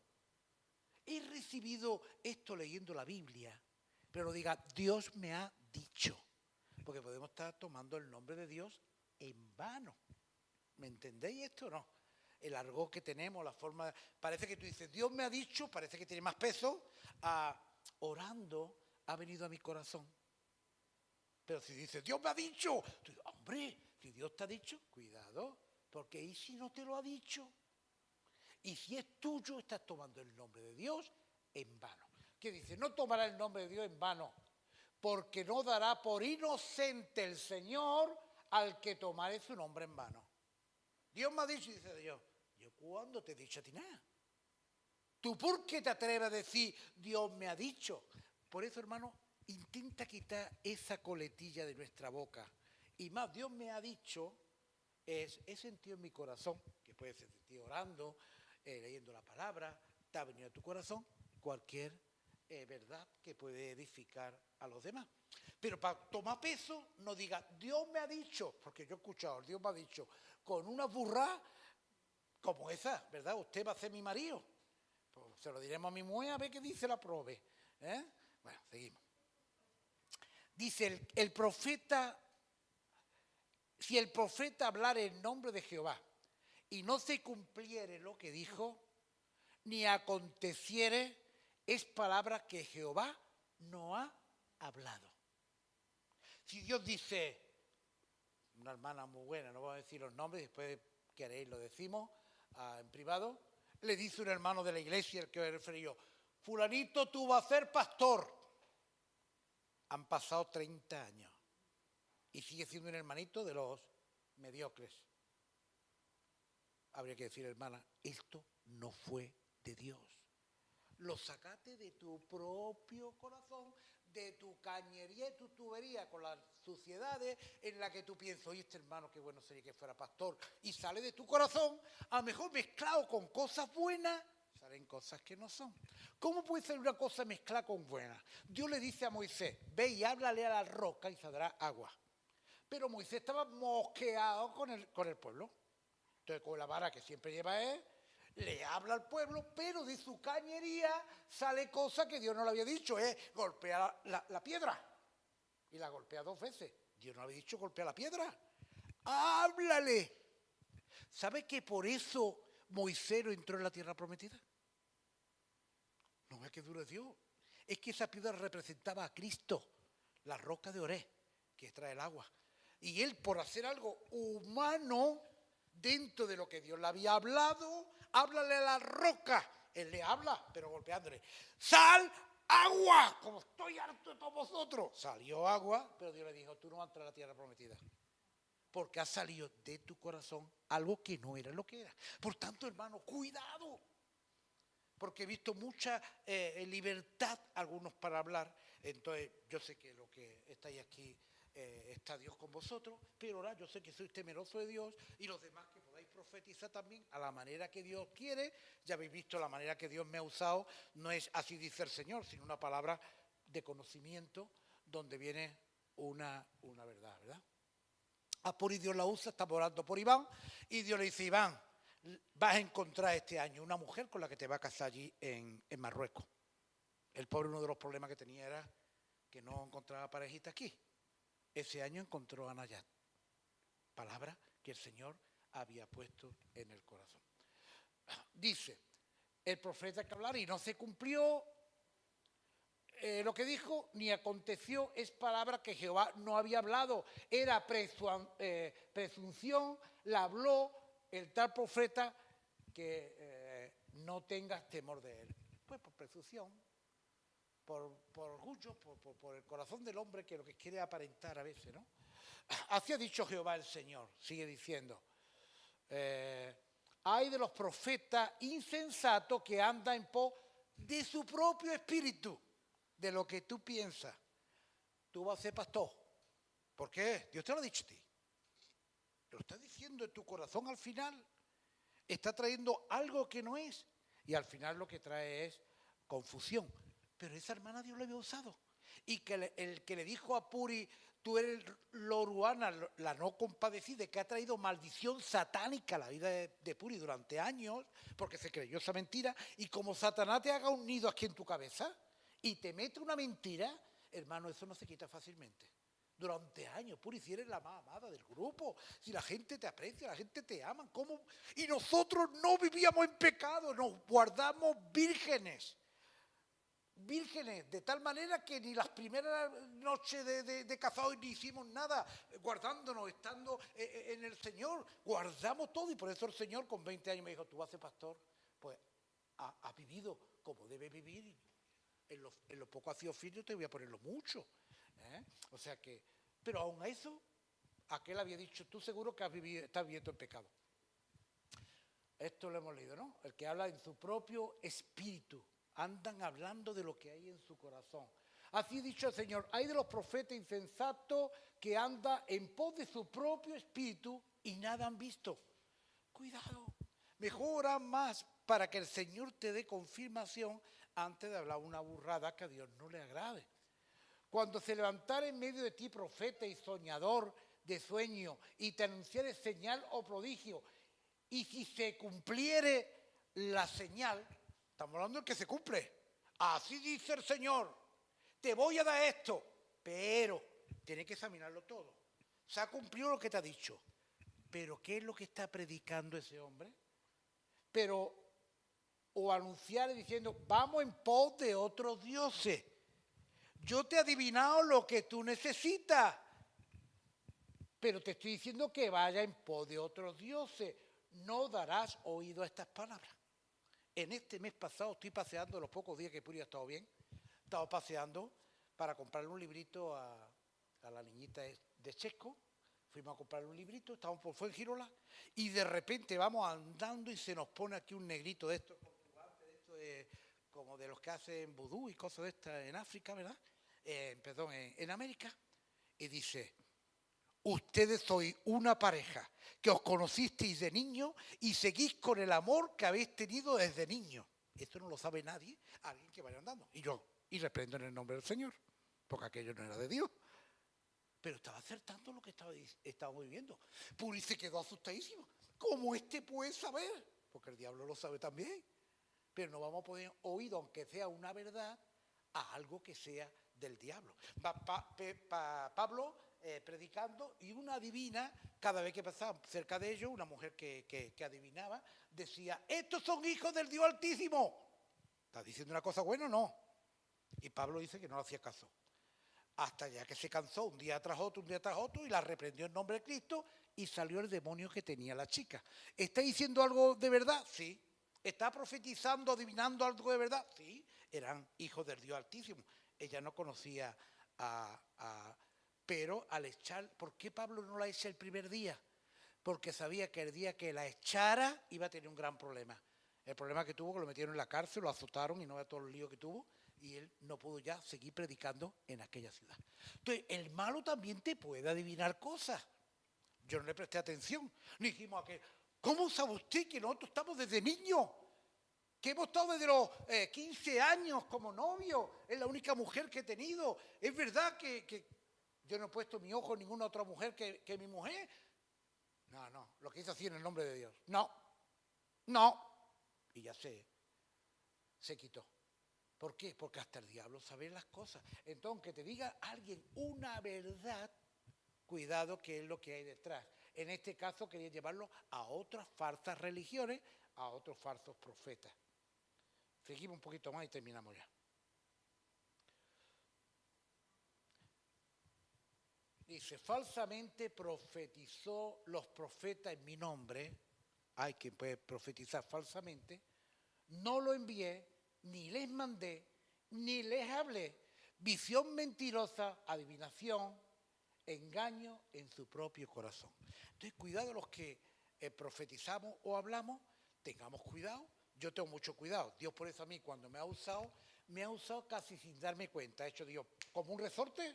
He recibido esto leyendo la Biblia, pero diga, Dios me ha dicho. Porque podemos estar tomando el nombre de Dios en vano. ¿Me entendéis esto o no? El argot que tenemos, la forma... Parece que tú dices, Dios me ha dicho, parece que tiene más peso. Orando ha venido a mi corazón. Pero si dices, Dios me ha dicho, tú dices, hombre, si Dios te ha dicho, cuidado, porque ¿y si no te lo ha dicho? Y si es tuyo, estás tomando el nombre de Dios en vano. ¿Qué dice? No tomará el nombre de Dios en vano, porque no dará por inocente el Señor al que tomare su nombre en vano. Dios me ha dicho, dice Dios, ¿yo cuándo te he dicho a ti nada? ¿Tú por qué te atreves a decir, Dios me ha dicho? Por eso, hermano, intenta quitar esa coletilla de nuestra boca. Y más, Dios me ha dicho, he sentido en mi corazón, que puede ser sentido orando, leyendo la palabra, te ha venido a tu corazón cualquier verdad que puede edificar a los demás. Pero para tomar peso, no diga, Dios me ha dicho, porque yo he escuchado, Dios me ha dicho, con una burra como esa, ¿verdad? Usted va a ser mi marido. Pues se lo diremos a mi mujer a ver qué dice la prove. Bueno, seguimos. Dice el profeta, si el profeta hablara en nombre de Jehová y no se cumpliere lo que dijo, ni aconteciere, es palabra que Jehová no ha hablado. Si Dios dice, una hermana muy buena, no voy a decir los nombres, después queréis lo decimos en privado, le dice un hermano de la iglesia al que me referí yo, fulanito, tú vas a ser pastor. Han pasado 30 años y sigue siendo un hermanito de los mediocres. Habría que decir, hermana, esto no fue de Dios. Lo sacaste de tu propio corazón, de tu cañería y tu tubería con las suciedades en la que tú piensas, oye, este hermano qué bueno sería que fuera pastor, y sale de tu corazón, a lo mejor mezclado con cosas buenas, salen cosas que no son. ¿Cómo puede ser una cosa mezclada con buena? Dios le dice a Moisés, ve y háblale a la roca y saldrá agua. Pero Moisés estaba mosqueado con el pueblo. Entonces, con la vara que siempre lleva él, le habla al pueblo, pero de su cañería sale cosa que Dios no le había dicho, golpea la piedra. Y la golpea 2 veces. Dios no había dicho golpea la piedra. ¡Háblale! ¿Sabe que por eso Moisés no entró en la tierra prometida? No es que duro es Dios. Es que esa piedra representaba a Cristo, la roca de Oré, que trae el agua. Y él, por hacer algo humano, dentro de lo que Dios le había hablado, háblale a la roca. Él le habla, pero golpeándole. ¡Sal agua! Como estoy harto de todos vosotros. Salió agua, pero Dios le dijo, tú no vas a entrar a la tierra prometida. Porque ha salido de tu corazón algo que no era lo que era. Por tanto, hermano, cuidado. Porque he visto mucha libertad, algunos para hablar. Entonces, yo sé que lo que estáis aquí, está Dios con vosotros, pero ahora yo sé que sois temerosos de Dios y los demás que podáis profetizar también a la manera que Dios quiere. Ya habéis visto la manera que Dios me ha usado, no es así dice el Señor, sino una palabra de conocimiento donde viene una verdad, ¿verdad? A Puri Dios la usa, está orando por Iván y Dios le dice, Iván, vas a encontrar este año una mujer con la que te va a casar allí en Marruecos. El pobre, uno de los problemas que tenía era que no encontraba parejita aquí. Ese año encontró a Nayat. Palabra que el Señor había puesto en el corazón. Dice el profeta que hablar y no se cumplió lo que dijo, ni aconteció, es palabra que Jehová no había hablado. Era presunción, la habló el tal profeta que no tengas temor de él. Pues por presunción, por orgullo, por el corazón del hombre que lo que quiere aparentar a veces, ¿no? Así ha dicho Jehová el Señor, sigue diciendo. Hay de los profetas insensatos que andan en pos de su propio espíritu, de lo que tú piensas. Tú vas a ser pastor. ¿Por qué? Dios te lo ha dicho a ti. Te lo está diciendo en tu corazón al final. Está trayendo algo que no es. Y al final lo que trae es confusión. Pero esa hermana Dios la había usado. Y que el que le dijo a Puri, tú eres Loruana, la no compadecida, que ha traído maldición satánica a la vida de Puri durante años, porque se creyó esa mentira. Y como Satanás te haga un nido aquí en tu cabeza y te mete una mentira, hermano, eso no se quita fácilmente. Durante años, Puri, si eres la más amada del grupo, si la gente te aprecia, la gente te ama, ¿cómo? Y nosotros no vivíamos en pecado, nos guardamos vírgenes, de tal manera que ni las primeras noches de casados ni hicimos nada, guardándonos, estando en el Señor, guardamos todo, y por eso el Señor con 20 años me dijo, tú vas a ser pastor, pues ha vivido como debe vivir, y en lo poco ha sido fiel, yo te voy a ponerlo mucho. O sea que, pero aún a eso, aquel había dicho, tú seguro que estás viviendo en pecado. Esto lo hemos leído, ¿no? El que habla en su propio espíritu, andan hablando de lo que hay en su corazón. Así ha dicho el Señor, hay de los profetas insensatos que andan en pos de su propio espíritu y nada han visto. Cuidado, mejora más para que el Señor te dé confirmación antes de hablar una burrada que a Dios no le agrade. Cuando se levantara en medio de ti profeta y soñador de sueño y te anunciare señal o prodigio, y si se cumpliere la señal, estamos hablando de que se cumple, así dice el Señor, te voy a dar esto, pero tienes que examinarlo todo. Se ha cumplido lo que te ha dicho, pero ¿qué es lo que está predicando ese hombre? Pero, o anunciar diciendo, vamos en pos de otros dioses. Yo te he adivinado lo que tú necesitas, pero te estoy diciendo que vaya en pos de otros dioses. No darás oído a estas palabras. En este mes pasado estoy paseando, los pocos días que pude, estado bien, estaba paseando para comprarle un librito a la niñita de Chesco. Fuimos a comprarle un librito, estábamos por Fuengirola, y de repente vamos andando y se nos pone aquí un negrito de estos, como de los que hacen vudú y cosas de estas en África, ¿verdad? En América, y dice, ustedes sois una pareja que os conocisteis de niño y seguís con el amor que habéis tenido desde niño. Esto no lo sabe nadie, alguien que vaya andando. Y reprendo en el nombre del Señor, porque aquello no era de Dios. Pero estaba acertando lo que estábamos viviendo. Puri se quedó asustadísimo. ¿Cómo puede saber? Porque el diablo lo sabe también. Pero no vamos a poner oído, aunque sea una verdad, a algo que sea del diablo. Va Pablo predicando, y una adivina, cada vez que pasaba cerca de ellos, una mujer que adivinaba, decía: estos son hijos del Dios Altísimo. ¿Estás diciendo una cosa buena o no? Y Pablo dice que no le hacía caso. Hasta ya que se cansó un día tras otro, y la reprendió en nombre de Cristo, y salió el demonio que tenía la chica. ¿Está diciendo algo de verdad? Sí. ¿Está profetizando, adivinando algo de verdad? Sí. Eran hijos del Dios Altísimo. Ella no conocía pero al echar, ¿por qué Pablo no la echa el primer día? Porque sabía que el día que la echara iba a tener un gran problema. El problema que tuvo, que lo metieron en la cárcel, lo azotaron y no vea todo el lío que tuvo, y él no pudo ya seguir predicando en aquella ciudad. Entonces, el malo también te puede adivinar cosas. Yo no le presté atención. Ni dijimos a que, ¿cómo sabe usted que nosotros estamos desde niños? Que hemos estado desde los 15 años como novios, es la única mujer que he tenido. Es verdad que yo no he puesto mi ojo en ninguna otra mujer que mi mujer. No, lo que hizo así en el nombre de Dios. No. Y ya se quitó. ¿Por qué? Porque hasta el diablo sabe las cosas. Entonces, que te diga alguien una verdad, cuidado que es lo que hay detrás. En este caso quería llevarlo a otras falsas religiones, a otros falsos profetas. Seguimos un poquito más y terminamos ya. Dice: falsamente profetizó los profetas en mi nombre. Hay quien puede profetizar falsamente. No lo envié, ni les mandé, ni les hablé. Visión mentirosa, adivinación, engaño en su propio corazón. Entonces, cuidado los que profetizamos o hablamos, tengamos cuidado. Yo tengo mucho cuidado. Dios por eso a mí, cuando me ha usado casi sin darme cuenta. Ha hecho Dios como un resorte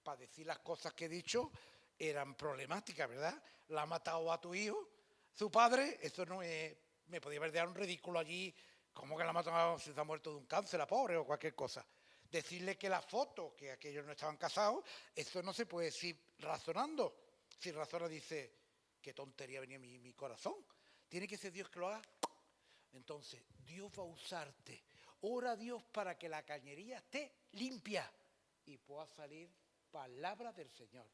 para decir las cosas que he dicho eran problemáticas, ¿verdad? La ha matado a tu hijo, su padre, eso no es... Me podía haber dado un ridículo allí, como que la ha matado, se ha muerto de un cáncer, la pobre, o cualquier cosa. Decirle que la foto, que aquellos no estaban casados, eso no se puede decir razonando. Si razona, dice, qué tontería venía mi corazón. Tiene que ser Dios que lo haga. Entonces, Dios va a usarte. Ora a Dios para que la cañería esté limpia y pueda salir palabra del Señor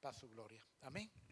para su gloria. Amén.